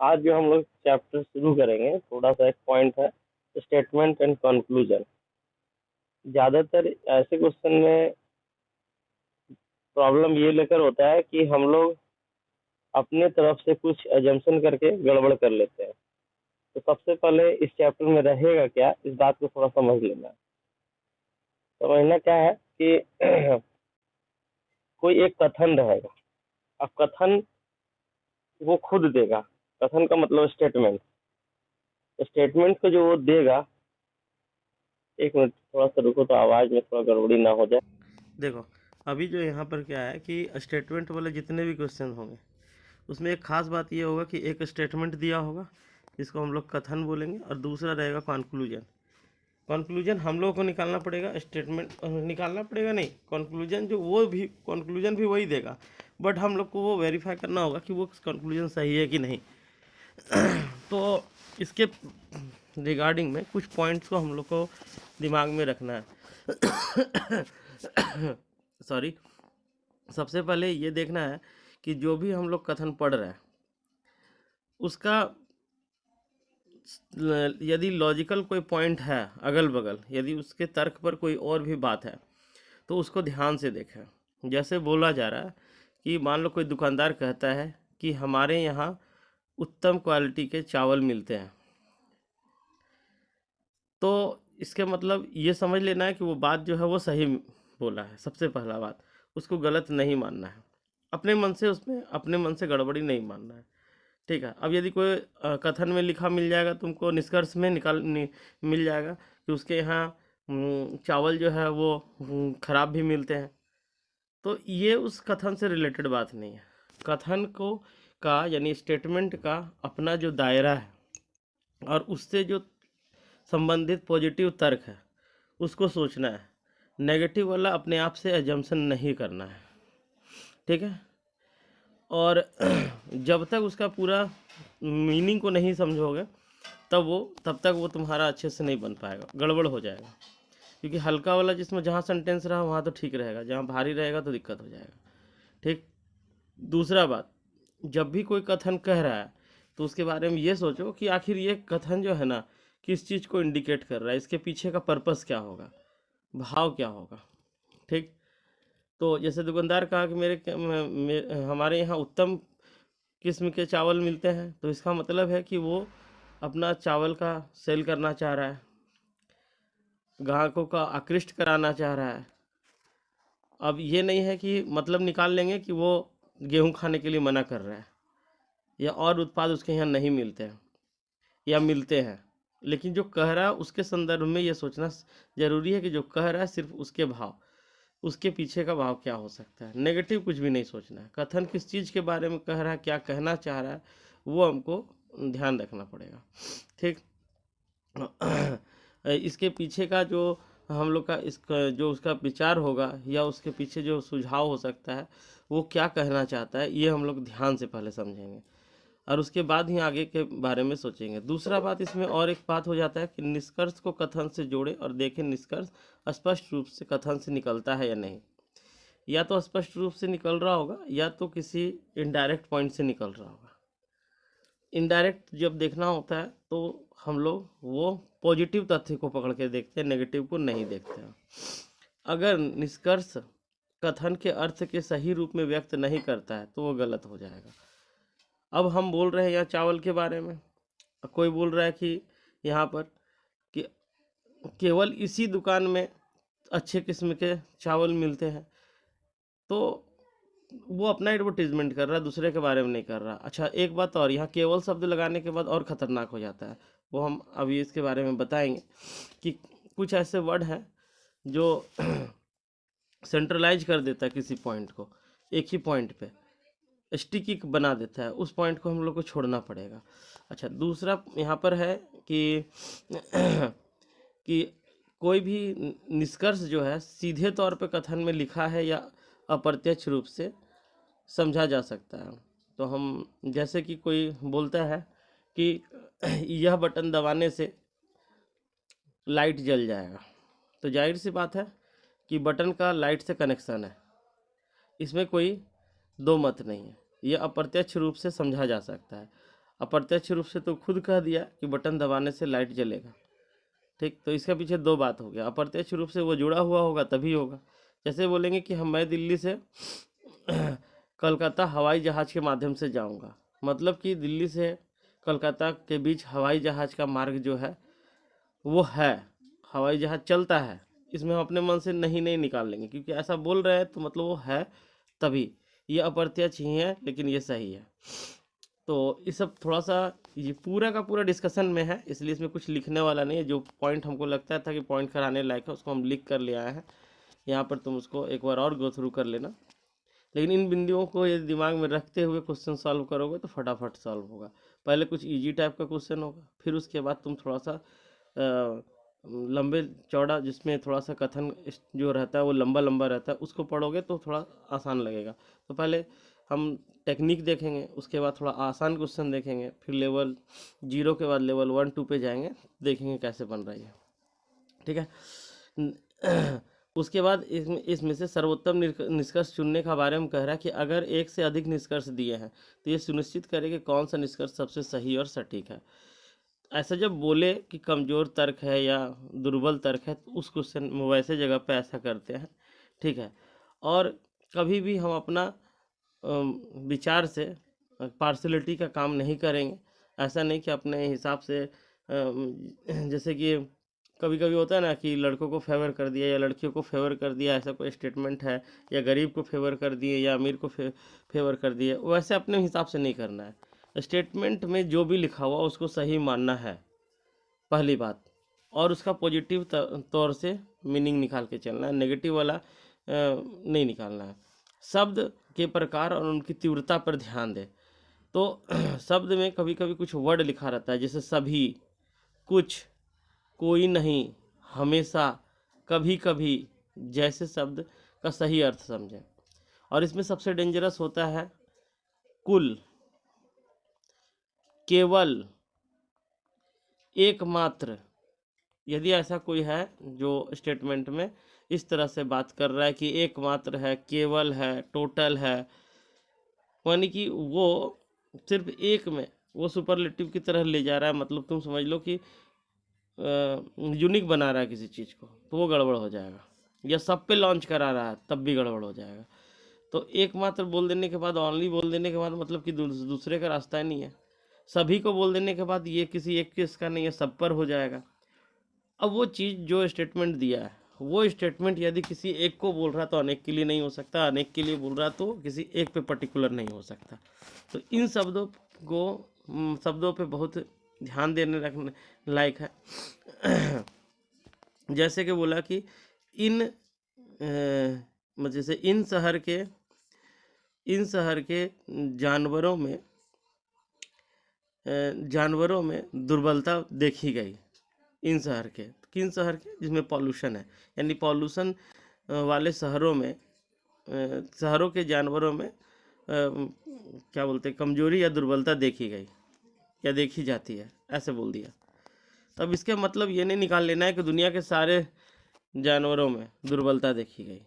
आज जो हम लोग चैप्टर शुरू करेंगे, थोड़ा सा एक पॉइंट है स्टेटमेंट एंड कंक्लूजन। ज़्यादातर ऐसे क्वेश्चन में प्रॉब्लम ये लेकर होता है कि हम लोग अपने तरफ से कुछ एजम्पशन करके गड़बड़ कर लेते हैं। तो सबसे पहले इस चैप्टर में रहेगा क्या, इस बात को थोड़ा समझ लेना है। समझना क्या है कि कोई एक कथन रहेगा। अब कथन वो खुद देगा। कथन का मतलब स्टेटमेंट। स्टेटमेंट को जो वो देगा, एक मिनट थोड़ा सा रुको तो आवाज में थोड़ा गड़बड़ी ना हो जाए। देखो, अभी जो यहाँ पर क्या है कि स्टेटमेंट वाले जितने भी क्वेश्चन होंगे उसमें एक खास बात ये होगा कि एक स्टेटमेंट दिया होगा जिसको हम लोग कथन बोलेंगे, और दूसरा रहेगा कंक्लूजन। कंक्लूजन हम लोगों को निकालना पड़ेगा, स्टेटमेंट निकालना पड़ेगा नहीं, कंक्लूजन जो वो भी कंक्लूजन भी वही देगा, बट हम लोग को वो वेरीफाई करना होगा कि वो कंक्लूजन सही है कि नहीं। तो इसके रिगार्डिंग में कुछ पॉइंट्स को हम लोग को दिमाग में रखना है। सॉरी। सबसे पहले ये देखना है कि जो भी हम लोग कथन पढ़ रहे हैं उसका यदि लॉजिकल कोई पॉइंट है अगल बगल, यदि उसके तर्क पर कोई और भी बात है तो उसको ध्यान से देखें। जैसे बोला जा रहा है कि मान लो कोई दुकानदार कहता है कि हमारे यहाँ उत्तम क्वालिटी के चावल मिलते हैं, तो इसके मतलब ये समझ लेना है कि वो बात जो है वो सही बोला है। सबसे पहला बात, उसको गलत नहीं मानना है, अपने मन से उसमें अपने मन से गड़बड़ी नहीं मानना है। ठीक है। अब यदि कोई कथन में लिखा मिल जाएगा, तुमको निष्कर्ष में मिल जाएगा कि उसके यहाँ चावल जो है वो खराब भी मिलते हैं, तो ये उस कथन से रिलेटेड बात नहीं है। कथन को का यानी स्टेटमेंट का अपना जो दायरा है और उससे जो संबंधित पॉजिटिव तर्क है उसको सोचना है। नेगेटिव वाला अपने आप से एजम्पशन नहीं करना है। ठीक है। और जब तक उसका पूरा मीनिंग को नहीं समझोगे तब तक वो तुम्हारा अच्छे से नहीं बन पाएगा, गड़बड़ हो जाएगा। क्योंकि हल्का वाला जिसमें जहाँ सेंटेंस रहा वहाँ तो ठीक रहेगा, जहाँ भारी रहेगा तो दिक्कत हो जाएगा। ठीक। दूसरा बात, जब भी कोई कथन कह रहा है तो उसके बारे में ये सोचो कि आखिर ये कथन जो है ना किस चीज़ को इंडिकेट कर रहा है, इसके पीछे का पर्पस क्या होगा, भाव क्या होगा। ठीक। तो जैसे दुकानदार कहा कि हमारे यहाँ उत्तम किस्म के चावल मिलते हैं, तो इसका मतलब है कि वो अपना चावल का सेल करना चाह रहा है, ग्राहकों का आकृष्ट कराना चाह रहा है। अब ये नहीं है कि मतलब निकाल लेंगे कि वो गेहूं खाने के लिए मना कर रहा है या और उत्पाद उसके यहाँ नहीं मिलते हैं या मिलते हैं। लेकिन जो कह रहा है उसके संदर्भ में ये सोचना ज़रूरी है कि जो कह रहा है सिर्फ उसके भाव, उसके पीछे का भाव क्या हो सकता है। नेगेटिव कुछ भी नहीं सोचना है। कथन किस चीज़ के बारे में कह रहा है, क्या कहना चाह रहा है, वो हमको ध्यान रखना पड़ेगा। ठीक। इसके पीछे का जो हम लोग का इसका जो उसका विचार होगा या उसके पीछे जो सुझाव हो सकता है वो क्या कहना चाहता है, ये हम लोग ध्यान से पहले समझेंगे और उसके बाद ही आगे के बारे में सोचेंगे। दूसरा बात, इसमें और एक बात हो जाता है कि निष्कर्ष को कथन से जोड़े और देखें निष्कर्ष स्पष्ट रूप से कथन से निकलता है या नहीं। या तो स्पष्ट रूप से निकल रहा होगा या तो किसी इनडायरेक्ट पॉइंट से निकल रहा होगा। इनडायरेक्ट जब देखना होता है तो हम लोग वो पॉजिटिव तथ्य को पकड़ के देखते हैं, नेगेटिव को नहीं देखते हैं। अगर निष्कर्ष कथन के अर्थ के सही रूप में व्यक्त नहीं करता है तो वो गलत हो जाएगा। अब हम बोल रहे हैं यहाँ चावल के बारे में, कोई बोल रहा है कि यहाँ पर कि केवल इसी दुकान में अच्छे किस्म के चावल मिलते हैं, तो वो अपना एडवर्टीजमेंट कर रहा है, दूसरे के बारे में नहीं कर रहा। अच्छा, एक बात और, यहाँ केवल शब्द लगाने के बाद और ख़तरनाक हो जाता है, वो हम अभी इसके बारे में बताएंगे कि कुछ ऐसे वर्ड हैं जो सेंट्रलाइज कर देता है किसी पॉइंट को, एक ही पॉइंट पे स्टिकी बना देता है, उस पॉइंट को हम लोग को छोड़ना पड़ेगा। अच्छा, दूसरा यहाँ पर है कि कि कोई भी निष्कर्ष जो है सीधे तौर पे कथन में लिखा है या अप्रत्यक्ष रूप से समझा जा सकता है। तो हम जैसे कि कोई बोलता है कि यह बटन दबाने से लाइट जल जाएगा, तो जाहिर सी बात है कि बटन का लाइट से कनेक्शन है, इसमें कोई दो मत नहीं है, यह अप्रत्यक्ष रूप से समझा जा सकता है। अप्रत्यक्ष रूप से तो खुद कह दिया कि बटन दबाने से लाइट जलेगा, ठीक। तो इसके पीछे दो बात हो गया, अप्रत्यक्ष रूप से वो जुड़ा हुआ होगा तभी होगा। जैसे बोलेंगे कि मैं दिल्ली से कलकत्ता हवाई जहाज़ के माध्यम से जाऊंगा, मतलब कि दिल्ली से कलकत्ता के बीच हवाई जहाज़ का मार्ग जो है वो है, हवाई जहाज़ चलता है। इसमें हम अपने मन से नहीं निकाल लेंगे, क्योंकि ऐसा बोल रहे हैं तो मतलब वो है तभी। ये अप्रत्यक्ष ही है लेकिन ये सही है। तो ये सब थोड़ा सा ये पूरा का पूरा डिस्कशन में है, इसलिए इसमें कुछ लिखने वाला नहीं है। जो पॉइंट हमको लगता था कि पॉइंट कराने लायक है उसको हम लिख कर ले आए हैं यहाँ पर। तुम उसको एक बार और गो थ्रू कर लेना, लेकिन इन बिंदुओं को यदि दिमाग में रखते हुए क्वेश्चन सॉल्व करोगे तो फटाफट सॉल्व होगा। पहले कुछ इजी टाइप का क्वेश्चन होगा, फिर उसके बाद तुम थोड़ा सा लंबे चौड़ा जिसमें थोड़ा सा कथन जो रहता है वो लंबा लंबा रहता है उसको पढ़ोगे तो थोड़ा आसान लगेगा। तो पहले हम टेक्निक देखेंगे, उसके बाद थोड़ा आसान क्वेश्चन देखेंगे, फिर लेवल 0 के बाद लेवल 1 2 पे जाएंगे, देखेंगे कैसे बन रही है, ठीक है। उसके बाद इसमें से सर्वोत्तम निष्कर्ष चुनने का बारे में कह रहा है कि अगर एक से अधिक निष्कर्ष दिए हैं तो ये सुनिश्चित करें कि कौन सा निष्कर्ष सबसे सही और सटीक है। ऐसा जब बोले कि कमज़ोर तर्क है या दुर्बल तर्क है तो उस क्वेश्चन वैसे जगह पे ऐसा करते हैं, ठीक है। और कभी भी हम अपना विचार से पार्शलिटी का काम नहीं करेंगे। ऐसा नहीं कि अपने हिसाब से जैसे कि कभी कभी होता है ना कि लड़कों को फेवर कर दिया या लड़कियों को फेवर कर दिया, ऐसा कोई स्टेटमेंट है, या गरीब को फेवर कर दिए या अमीर को फेवर कर दिए, वैसे अपने हिसाब से नहीं करना है। स्टेटमेंट में जो भी लिखा हुआ उसको सही मानना है, पहली बात। और उसका पॉजिटिव तौर से मीनिंग निकाल के चलना है, नेगेटिव वाला नहीं निकालना है। शब्द के प्रकार और उनकी तीव्रता पर ध्यान दें। तो शब्द में कभी कभी कुछ वर्ड लिखा रहता है, जैसे सभी, कुछ, कोई नहीं, हमेशा, कभी कभी, जैसे शब्द का सही अर्थ समझें। और इसमें सबसे डेंजरस होता है कुल, केवल, एकमात्र। यदि ऐसा कोई है जो स्टेटमेंट में इस तरह से बात कर रहा है कि एकमात्र है, केवल है, टोटल है, यानी कि वो सिर्फ एक में वो सुपरलेटिव की तरह ले जा रहा है, मतलब तुम समझ लो कि यूनिक बना रहा है किसी चीज़ को, तो वो गड़बड़ हो जाएगा। या सब पे लॉन्च करा रहा है तब भी गड़बड़ हो जाएगा। तो एकमात्र बोल देने के बाद, ओनली बोल देने के बाद मतलब कि दूसरे का रास्ता ही नहीं है। सभी को बोल देने के बाद ये किसी एक केस का नहीं है, सब पर हो जाएगा। अब वो चीज़ जो स्टेटमेंट दिया है वो स्टेटमेंट यदि किसी एक को बोल रहा तो अनेक के लिए नहीं हो सकता, अनेक के लिए बोल रहा तो किसी एक पे पर्टिकुलर नहीं हो सकता। तो इन शब्दों को शब्दों पे बहुत ध्यान देने रखने लायक है। जैसे कि बोला कि इन जैसे इन शहर के जानवरों में दुर्बलता देखी गई। इन शहर के, किन शहर के, जिसमें पॉल्यूशन है, यानी पॉल्यूशन वाले शहरों में शहरों के जानवरों में क्या बोलते हैं, कमजोरी या दुर्बलता देखी गई या देखी जाती है, ऐसे बोल दिया। तब इसके मतलब ये नहीं निकाल लेना है कि दुनिया के सारे जानवरों में दुर्बलता देखी गई,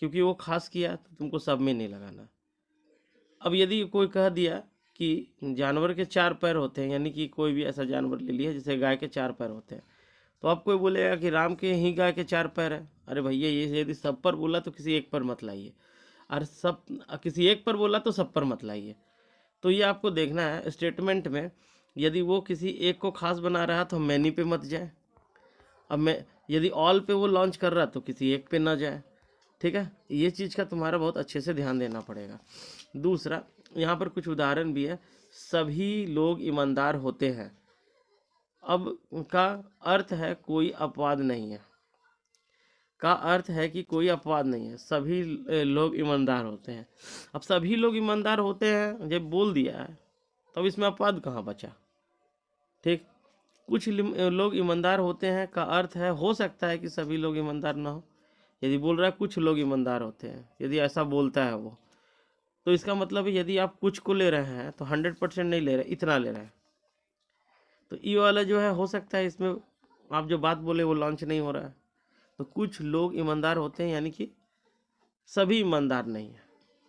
क्योंकि वो खास किया तो तुमको सब में नहीं लगाना। अब यदि कोई कह दिया कि जानवर के 4 पैर होते हैं, यानी कि कोई भी ऐसा जानवर ले लिया जैसे गाय के 4 पैर होते हैं, तो अब कोई बोलेगा कि राम के ही गाय के 4 पैर है। अरे भैया, ये यदि सब पर बोला तो किसी एक पर मत लाइए, और सब किसी एक पर बोला तो सब पर मत लाइए। तो ये आपको देखना है स्टेटमेंट में, यदि वो किसी एक को खास बना रहा तो मैनी पे मत जाए। अब मैं यदि ऑल पे वो लॉन्च कर रहा तो किसी एक पे ना जाए, ठीक है। ये चीज़ का तुम्हारा बहुत अच्छे से ध्यान देना पड़ेगा। दूसरा, यहाँ पर कुछ उदाहरण भी है। सभी लोग ईमानदार होते हैं, अब का अर्थ है कोई अपवाद नहीं है, का अर्थ है कि कोई अपवाद नहीं है, सभी लोग ईमानदार होते हैं। अब सभी लोग ईमानदार होते हैं जब बोल दिया है, तब इसमें अपवाद कहाँ बचा, ठीक। कुछ लोग ईमानदार होते हैं का अर्थ है हो सकता है कि सभी लोग ईमानदार ना हो। यदि बोल रहा है कुछ लोग ईमानदार होते हैं, यदि ऐसा बोलता है वो, तो इसका मतलब है यदि आप कुछ को ले रहे हैं तो 100% नहीं ले रहे, इतना ले रहे हैं। तो ये वाला जो है हो सकता है इसमें आप जो बात बोले वो लॉन्च नहीं हो रहा है। तो कुछ लोग ईमानदार होते हैं यानी कि सभी ईमानदार नहीं है,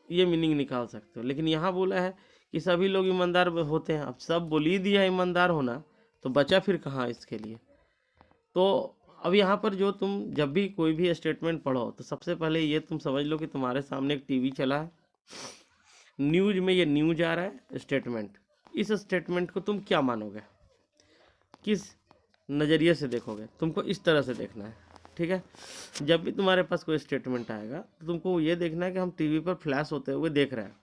ये मीनिंग निकाल सकते हो। लेकिन यहाँ बोला है कि सभी लोग ईमानदार होते हैं। अब सब बोल ही दिया ईमानदार होना, तो बचा फिर कहाँ इसके लिए। तो अब यहाँ पर जो तुम जब भी कोई भी स्टेटमेंट पढ़ो तो सबसे पहले ये तुम समझ लो कि तुम्हारे सामने एक टीवी चला है, न्यूज में ये न्यूज आ रहा है स्टेटमेंट। इस स्टेटमेंट को तुम क्या मानोगे, किस नज़रिए से देखोगे, तुमको इस तरह से देखना है। ठीक है, जब भी तुम्हारे पास कोई स्टेटमेंट आएगा तो तुमको ये देखना है कि हम टीवी पर फ्लैश होते हुए देख रहे हैं,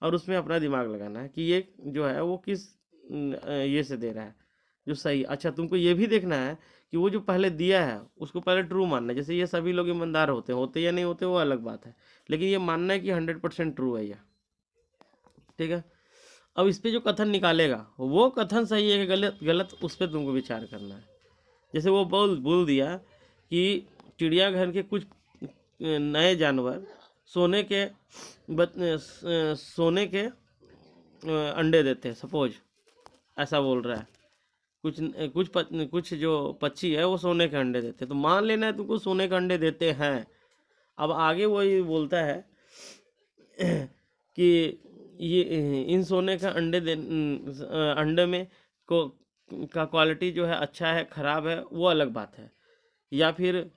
और उसमें अपना दिमाग लगाना है कि ये जो है वो किस ये से दे रहा है जो सही। अच्छा, तुमको ये भी देखना है कि वो जो पहले दिया है उसको पहले ट्रू मानना है। जैसे ये सभी लोग ईमानदार होते या नहीं होते वो अलग बात है, लेकिन ये मानना है कि 100% ट्रू है यह। ठीक है, अब इस पे जो कथन निकालेगा वो कथन सही है कि गलत, गलत उस पर तुमको विचार करना है। जैसे वो बोल दिया कि चिड़ियाघर के कुछ नए जानवर सोने के अंडे देते हैं, सपोज ऐसा बोल रहा है। कुछ जो पक्षी है वो सोने के अंडे देते हैं, तो मान लेना है तुमको सोने के अंडे देते हैं। अब आगे वो ये बोलता है कि ये इन सोने का अंडे में का क्वालिटी जो है अच्छा है ख़राब है वो अलग बात है, या फिर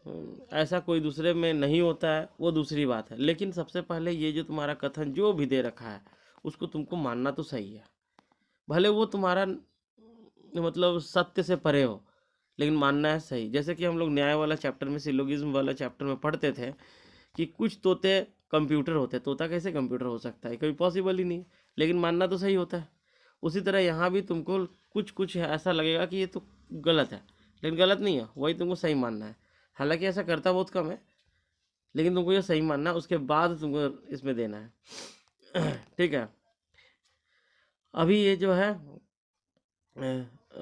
ऐसा कोई दूसरे में नहीं होता है वो दूसरी बात है। लेकिन सबसे पहले ये जो तुम्हारा कथन जो भी दे रखा है उसको तुमको मानना तो सही है, भले वो तुम्हारा मतलब सत्य से परे हो, लेकिन मानना है सही। जैसे कि हम लोग न्याय वाला चैप्टर में, सिलोगिज्म वाला चैप्टर में पढ़ते थे कि कुछ तोते कंप्यूटर होते, तोता कैसे कंप्यूटर हो सकता है, कभी पॉसिबल ही नहीं, लेकिन मानना तो सही होता है। उसी तरह यहाँ भी तुमको कुछ ऐसा लगेगा कि ये तो गलत है, लेकिन गलत नहीं है, वही तुमको सही मानना है। हालांकि ऐसा करता बहुत कम है, लेकिन तुमको ये सही मानना है, उसके बाद तुमको इसमें देना है। ठीक है, अभी ये जो है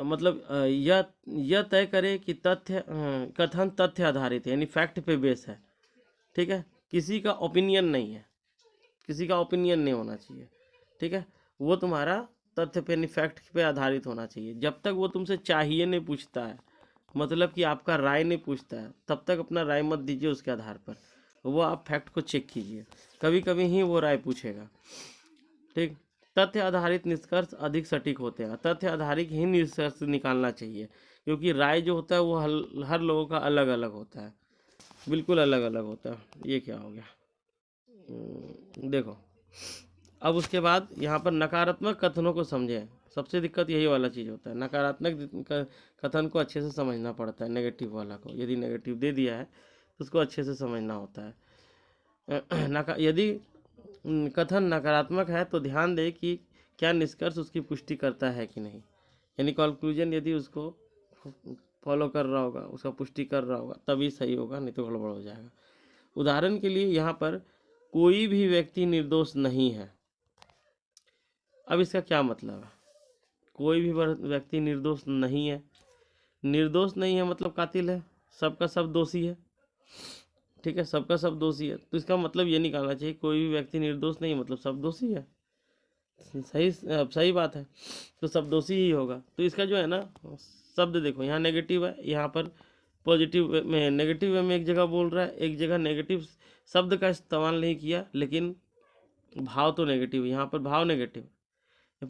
मतलब यह तय करे कि कथन तथ्य आधारित है, यानी फैक्ट पे बेस है। ठीक है, किसी का ओपिनियन नहीं है, किसी का ओपिनियन नहीं होना चाहिए। ठीक है, वो तुम्हारा तथ्य पे, यानी फैक्ट पे आधारित होना चाहिए। जब तक वो तुमसे चाहिए नहीं पूछता है, मतलब कि आपका राय नहीं पूछता है, तब तक अपना राय मत दीजिए उसके आधार पर। वो आप फैक्ट को चेक कीजिए, कभी कभी ही वो राय पूछेगा। ठीक, तथ्य आधारित निष्कर्ष अधिक सटीक होते हैं, तथ्य आधारित ही निष्कर्ष निकालना चाहिए, क्योंकि राय जो होता है वो हर लोगों का अलग अलग होता है, बिल्कुल अलग अलग होता है। ये क्या हो गया, देखो। अब उसके बाद यहाँ पर नकारात्मक कथनों को समझें। सबसे दिक्कत यही वाला चीज़ होता है, नकारात्मक कथन को अच्छे से समझना पड़ता है। नेगेटिव वाला को यदि नेगेटिव दे दिया है तो उसको अच्छे से समझना होता है। यदि कथन नकारात्मक है तो ध्यान दें कि क्या निष्कर्ष उसकी पुष्टि करता है कि नहीं, यानी कंक्लूजन यदि उसको फॉलो कर रहा होगा, उसका पुष्टि कर रहा होगा, तभी सही होगा, नहीं तो गड़बड़ हो जाएगा। उदाहरण के लिए यहाँ पर कोई भी व्यक्ति निर्दोष नहीं है। अब इसका क्या मतलब है, कोई भी व्यक्ति निर्दोष नहीं है। निर्दोष नहीं है मतलब कातिल है, सबका सब दोषी है। ठीक है, सबका सब दोषी है, तो इसका मतलब ये निकालना चाहिए कोई भी व्यक्ति निर्दोष नहीं मतलब सब दोषी है। सही बात है, तो सब दोषी ही होगा। तो इसका जो है ना शब्द देखो, यहाँ नेगेटिव है, यहाँ पर पॉजिटिव में, नेगेटिव वे में एक जगह बोल रहा है, एक जगह नेगेटिव शब्द का इस्तेमाल नहीं किया, लेकिन भाव तो नेगेटिव, यहाँ पर भाव नेगेटिव,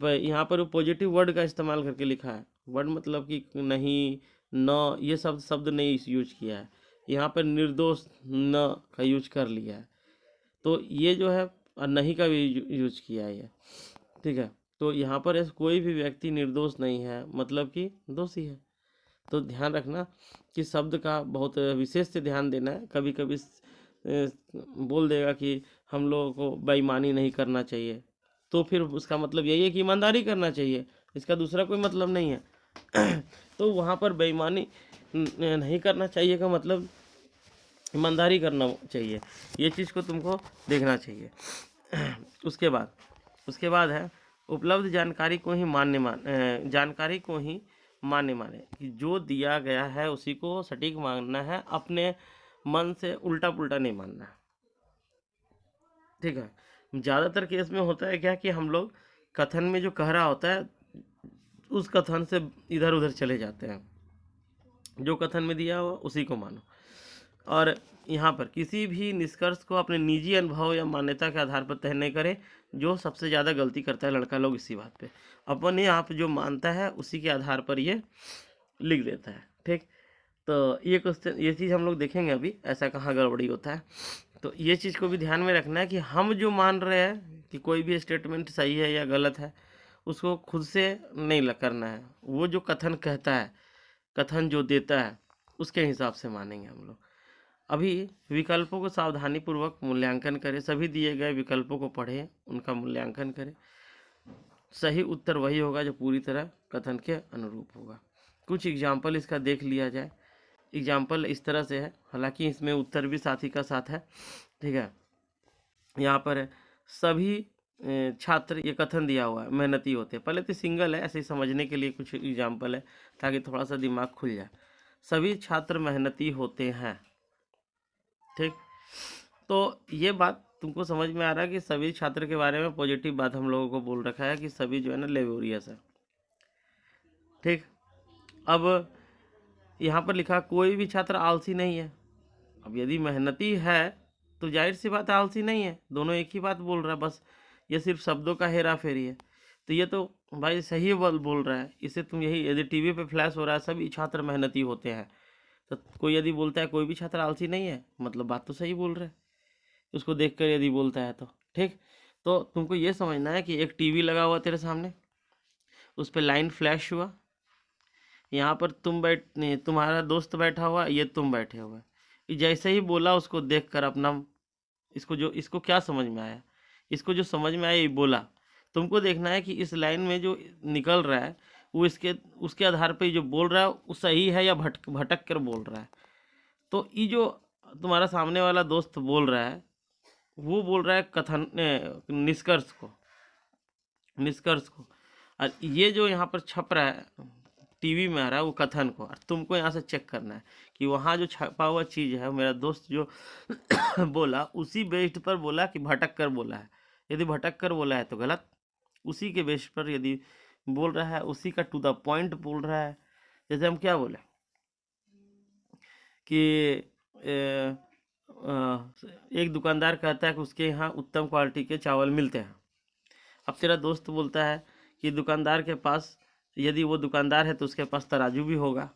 यहाँ पर वो पॉजिटिव वर्ड का इस्तेमाल करके लिखा है। वर्ड मतलब कि नहीं, न, ये शब्द नहीं यूज किया है, यहाँ पर निर्दोष न का यूज कर लिया है। तो ये जो है नहीं का भी यूज किया है ये। ठीक है, तो यहाँ पर कोई भी व्यक्ति निर्दोष नहीं है मतलब कि दोषी है। तो ध्यान रखना कि शब्द का बहुत विशेष से ध्यान देना है। कभी कभी बोल देगा कि हम लोगों को बेईमानी नहीं करना चाहिए, तो फिर उसका मतलब यही है कि ईमानदारी करना चाहिए, इसका दूसरा कोई मतलब नहीं है। तो वहाँ पर बेईमानी नहीं करना चाहिए का मतलब ईमानदारी करना चाहिए, ये चीज़ को तुमको देखना चाहिए। उसके बाद है उपलब्ध जानकारी को ही मान्य माने कि जो दिया गया है उसी को सटीक मानना है, अपने मन से उल्टा पुल्टा नहीं मानना है। ठीक है, ज़्यादातर केस में होता है क्या कि हम लोग कथन में जो कह रहा होता है उस कथन से इधर उधर चले जाते हैं, जो कथन में दिया हुआ उसी को मानो। और यहाँ पर किसी भी निष्कर्ष को अपने निजी अनुभव या मान्यता के आधार पर तय नहीं करें, जो सबसे ज़्यादा गलती करता है लड़का लोग इसी बात पे, अपने आप जो मानता है उसी के आधार पर ये लिख देता है। ठीक, तो ये क्वेश्चन, ये चीज़ हम लोग देखेंगे अभी, ऐसा कहाँ गड़बड़ी होता है। तो ये चीज़ को भी ध्यान में रखना है कि हम जो मान रहे हैं कि कोई भी स्टेटमेंट सही है या गलत है, उसको खुद से नहीं करना है। वो जो कथन कहता है, कथन जो देता है, उसके हिसाब से मानेंगे हम लोग। अभी विकल्पों को सावधानीपूर्वक मूल्यांकन करें, सभी दिए गए विकल्पों को पढ़ें, उनका मूल्यांकन करें। सही उत्तर वही होगा जो पूरी तरह कथन के अनुरूप होगा। कुछ एग्जाम्पल इसका देख लिया जाए। एग्जाम्पल इस तरह से है, हालांकि इसमें उत्तर भी साथ ही का साथ है। ठीक है, यहाँ पर है, सभी छात्र, ये कथन दिया हुआ है, मेहनती होते हैं। पहले तो सिंगल है, ऐसे ही समझने के लिए कुछ एग्जाम्पल है ताकि थोड़ा सा दिमाग खुल जाए। सभी छात्र मेहनती होते हैं। ठीक, तो ये बात तुमको समझ में आ रहा है कि सभी छात्र के बारे में पॉजिटिव बात हम लोगों को बोल रखा है कि सभी जो है ना लेबोरियस है। ठीक, अब यहाँ पर लिखा कोई भी छात्र आलसी नहीं है। अब यदि मेहनती है तो जाहिर सी बात है आलसी नहीं है, दोनों एक ही बात बोल रहा है, बस ये सिर्फ शब्दों का हेरा फेरी है। तो ये तो भाई सही बोल रहा है। इसे तुम यही, यदि टीवी पे फ्लैश हो रहा है सभी छात्र मेहनती होते हैं, तो कोई यदि बोलता है कोई भी छात्र आलसी नहीं है, मतलब बात तो सही बोल रहा है, उसको देख कर यदि बोलता है तो। ठीक, तो तुमको ये समझना है कि एक टीवी लगा हुआ तेरे सामने, उस पर लाइन फ्लैश हुआ, यहाँ पर तुम्हारा दोस्त बैठा हुआ, ये तुम बैठे हुए, ये जैसे ही बोला उसको देखकर अपना, इसको क्या समझ में आया, इसको जो समझ में आया ये बोला। तुमको देखना है कि इस लाइन में जो निकल रहा है वो उसके आधार पर जो बोल रहा है वो सही है या भटक कर बोल रहा है। तो ये जो तुम्हारा सामने वाला दोस्त बोल रहा है, वो बोल रहा है निष्कर्ष को, और ये जो यहाँ पर छप रहा है, टीवी में आ रहा है, वो कथन को। और तुमको यहाँ से चेक करना है कि वहाँ जो छपा हुआ चीज़ है, मेरा दोस्त जो बोला उसी बेस्ड पर बोला कि भटक कर बोला है। यदि भटक कर बोला है तो गलत, उसी के बेस्ड पर यदि बोल रहा है, उसी का टू द पॉइंट बोल रहा है। जैसे हम क्या बोले कि एक दुकानदार कहता है कि उसके यहाँ उत्तम क्वालिटी के चावल मिलते हैं। अब तेरा दोस्त बोलता है कि दुकानदार के पास, यदि वो दुकानदार है तो उसके पास तराजू भी होगा।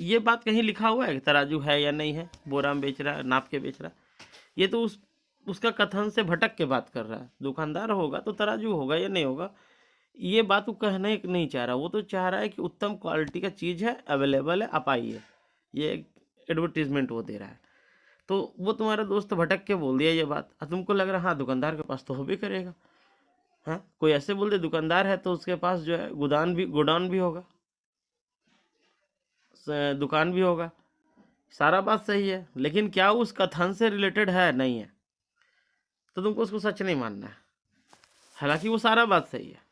ये बात कहीं लिखा हुआ है कि तराजू है या नहीं है, बोरा में बेच रहा है, नाप के बेच रहा है। ये तो उसका कथन से भटक के बात कर रहा है। दुकानदार होगा तो तराजू होगा या नहीं होगा, ये बात वो कहने नहीं चाह रहा। वो तो चाह रहा है कि उत्तम क्वालिटी का चीज़ है, अवेलेबल है, आप आइए, ये एडवर्टीजमेंट वो दे रहा है। तो वो तुम्हारा दोस्त भटक के बोल दिया ये बात, और तुमको लग रहा है हाँ दुकानदार के पास तो हो भी करेगा। हाँ, कोई ऐसे बोल दे दुकानदार है तो उसके पास जो है गोडाउन भी होगा, दुकान भी होगा, सारा बात सही है, लेकिन क्या उस कथन से रिलेटेड है, नहीं है, तो तुमको उसको सच नहीं मानना है। हालांकि वो सारा बात सही है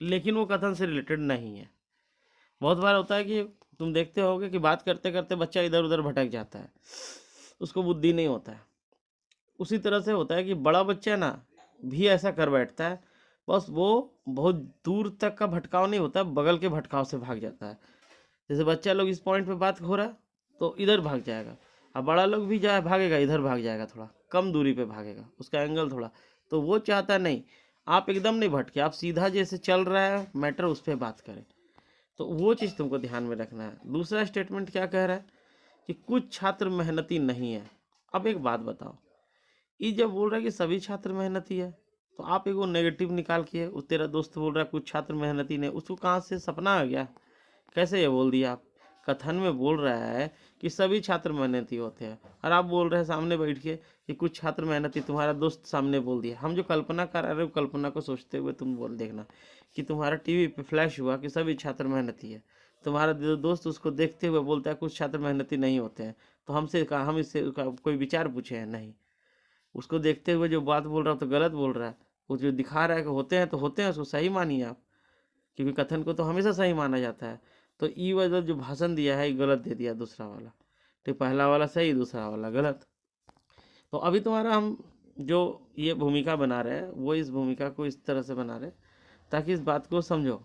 लेकिन वो कथन से रिलेटेड नहीं है। बहुत बार होता है कि तुम देखते होगे कि बात करते करते बच्चा इधर उधर भटक जाता है, उसको बुद्धि नहीं होता है। उसी तरह से होता है कि बड़ा बच्चा ना भी ऐसा कर बैठता है, बस वो बहुत दूर तक का भटकाव नहीं होता, बगल के भटकाव से भाग जाता है। जैसे बच्चा लोग इस पॉइंट पे बात हो रहा है तो इधर भाग जाएगा, अब बड़ा लोग भी जाए भागेगा, इधर भाग जाएगा, थोड़ा कम दूरी पे भागेगा, उसका एंगल थोड़ा। तो वो चाहता नहीं आप एकदम नहीं भटके, आप सीधा जैसे चल रहा है मैटर उस पर बात करें। तो वो चीज़ तुमको ध्यान में रखना है। दूसरा स्टेटमेंट क्या कह रहा है कि कुछ छात्र मेहनती नहीं है। अब एक बात बताओ, ये जब बोल रहा है कि सभी छात्र मेहनती है, तो आप एगो नेगेटिव निकाल के, वो तेरा दोस्त बोल रहा है कुछ छात्र मेहनती नहीं, उसको कहाँ से सपना आ गया, कैसे ये बोल दिया आप। कथन में बोल रहा है कि सभी छात्र मेहनती होते हैं, और आप बोल रहे हैं सामने बैठ के कि कुछ छात्र मेहनती, तुम्हारा दोस्त सामने बोल दिया। हम जो कल्पना कर रहे हैं कल्पना को सोचते हुए तुम बोल देखना कि तुम्हारा टीवी पे फ्लैश हुआ कि सभी छात्र मेहनती है, तुम्हारा दोस्त उसको देखते हुए बोलता है कुछ छात्र मेहनती नहीं होते हैं। तो हमसे कहा, हम इससे कोई विचार पूछे हैं नहीं, उसको देखते हुए जो बात बोल रहा है तो गलत बोल रहा है। वो जो दिखा रहा है कि होते हैं तो होते हैं, उसको सही मानिए आप, क्योंकि कथन को तो हमेशा सही माना जाता है। तो ई वजह जो भाषण दिया है ये गलत दे दिया दूसरा वाला। तो पहला वाला सही, दूसरा वाला गलत। तो अभी तुम्हारा हम जो ये भूमिका बना रहे हैं वो इस भूमिका को इस तरह से बना रहे हैं ताकि इस बात को समझो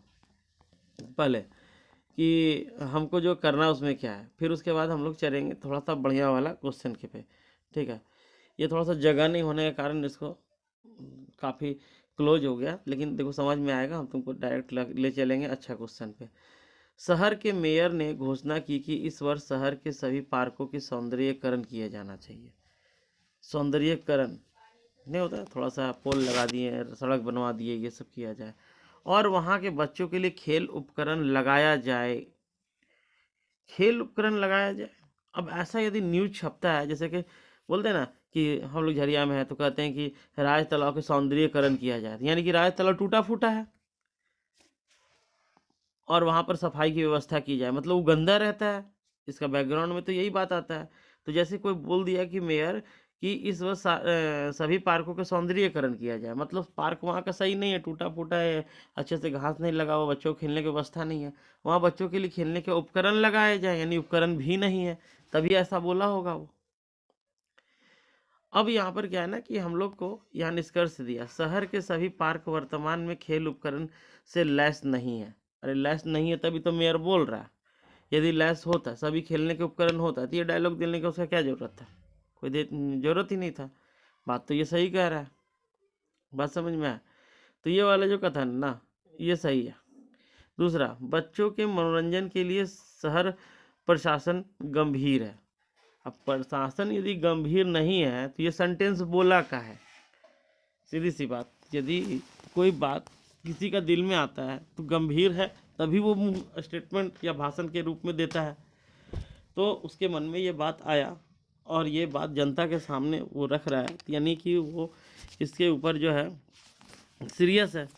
पहले कि हमको जो करना है उसमें क्या है, फिर उसके बाद हम लोग चलेंगे थोड़ा सा बढ़िया वाला क्वेश्चन के पे। ठीक है, ये थोड़ा सा जगह नहीं होने के कारण इसको काफ़ी क्लोज हो गया, लेकिन देखो समझ में आएगा, हम तुमको डायरेक्ट ले चलेंगे अच्छा क्वेश्चन पे। शहर के मेयर ने घोषणा की कि इस वर्ष शहर के सभी पार्कों के सौंदर्यीकरण किया जाना चाहिए। सौंदर्यीकरण नहीं होता है, थोड़ा सा पोल लगा दिए, सड़क बनवा दिए, ये सब किया जाए, और वहाँ के बच्चों के लिए खेल उपकरण लगाया जाए। खेल उपकरण लगाया जाए। अब ऐसा यदि न्यूज छपता है, जैसे कि बोलते हैं ना कि हम लोग झरिया में है तो कहते हैं कि राज तालाब के सौंदर्यीकरण किया जाए, यानी कि राज तालाब टूटा फूटा है और वहाँ पर सफाई की व्यवस्था की जाए, मतलब वो गंदा रहता है। इसका बैकग्राउंड में तो यही बात आता है। तो जैसे कोई बोल दिया कि मेयर कि इस वर्ष सभी पार्कों के सौंदर्यीकरण किया जाए, मतलब पार्क वहाँ का सही नहीं है, टूटा फूटा है, अच्छे से घास नहीं लगा हुआ, बच्चों को खेलने की व्यवस्था नहीं है, वहाँ बच्चों के लिए खेलने के उपकरण लगाए जाए, यानी उपकरण भी नहीं है, तभी ऐसा बोला होगा वो। अब यहाँ पर क्या है ना कि हम लोग को यहाँ निष्कर्ष दिया, शहर के सभी पार्क वर्तमान में खेल उपकरण से लैस नहीं है। अरे लैस नहीं है तभी तो मेयर बोल रहा है। यदि लैस होता, सभी खेलने के उपकरण होता, तो ये डायलॉग देने का उसका क्या जरूरत था? कोई जरूरत ही नहीं था। बात तो ये सही कह रहा है, बात समझ में आया? तो ये वाला जो कथन ना, ये सही है। दूसरा, बच्चों के मनोरंजन के लिए शहर प्रशासन गंभीर है। अब प्रशासन यदि गंभीर नहीं है तो ये सेंटेंस बोला का है? सीधी सी बात, यदि कोई बात किसी का दिल में आता है तो गंभीर है, तभी वो स्टेटमेंट या भाषण के रूप में देता है। तो उसके मन में ये बात आया और ये बात जनता के सामने वो रख रहा है, यानी कि वो इसके ऊपर जो है सीरियस है।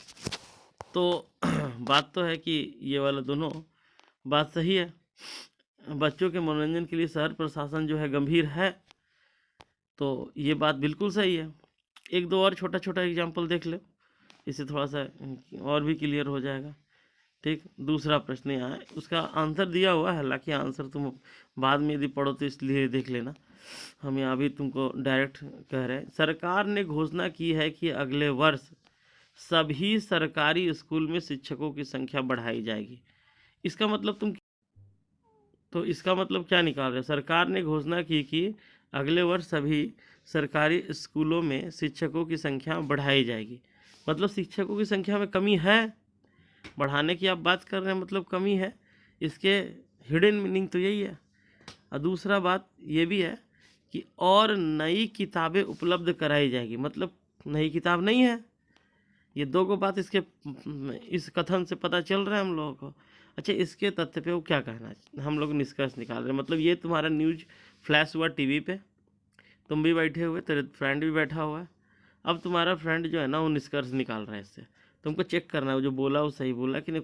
तो बात तो है कि ये वाला दोनों बात सही है। बच्चों के मनोरंजन के लिए शहर प्रशासन जो है गंभीर है, तो ये बात बिल्कुल सही है। एक दो और छोटा छोटा एग्जाम्पल देख लो, इससे थोड़ा सा और भी क्लियर हो जाएगा। ठीक, दूसरा प्रश्न यहाँ है, उसका आंसर दिया हुआ है, हालांकि आंसर तुम बाद में यदि पढ़ो तो इसलिए देख लेना, हम यहाँ भी तुमको डायरेक्ट कह रहे हैं। सरकार ने घोषणा की है कि अगले वर्ष सभी सरकारी स्कूल में शिक्षकों की संख्या बढ़ाई जाएगी। इसका मतलब तो इसका मतलब क्या निकाल रहे? सरकार ने घोषणा की कि अगले वर्ष सभी सरकारी स्कूलों में शिक्षकों की संख्या बढ़ाई जाएगी, मतलब शिक्षकों की संख्या में कमी है, बढ़ाने की आप बात कर रहे हैं, मतलब कमी है। इसके हिडन मीनिंग तो यही है। और दूसरा बात ये भी है कि और नई किताबें उपलब्ध कराई जाएगी, मतलब नई किताब नहीं है। ये दो गो बात इसके इस कथन से पता चल रहा है हम लोगों को। अच्छा, इसके तथ्य पे वो क्या कहना है, हम लोग निष्कर्ष निकाल रहे हैं, मतलब ये तुम्हारा न्यूज फ्लैश हुआ टीवी पे, तुम भी बैठे हुए, तेरे फ्रेंड भी बैठा हुआ है, अब तुम्हारा फ्रेंड जो है ना वो निष्कर्ष निकाल रहा है इससे, तुमको चेक करना है वो जो बोला वो सही बोला कि नहीं,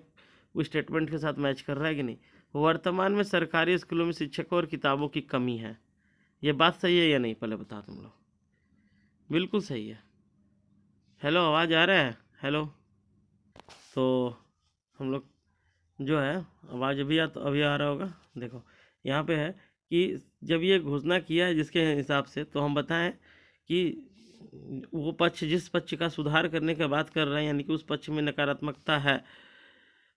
वो स्टेटमेंट के साथ मैच कर रहा है कि नहीं। वर्तमान में सरकारी स्कूलों में शिक्षकों और किताबों की कमी है, ये बात सही है या नहीं, पहले बताओ तुम लोग। बिल्कुल सही है। हेलो, आवाज़ आ रहा है? हेलो। तो हम लोग जो है, आवाज़ अभी आ रहा होगा। देखो यहाँ पे है कि जब ये घोषणा किया है जिसके हिसाब से, तो हम बताएं कि वो पक्ष जिस पक्ष का सुधार करने की बात कर रहे हैं, यानी कि उस पक्ष में नकारात्मकता है,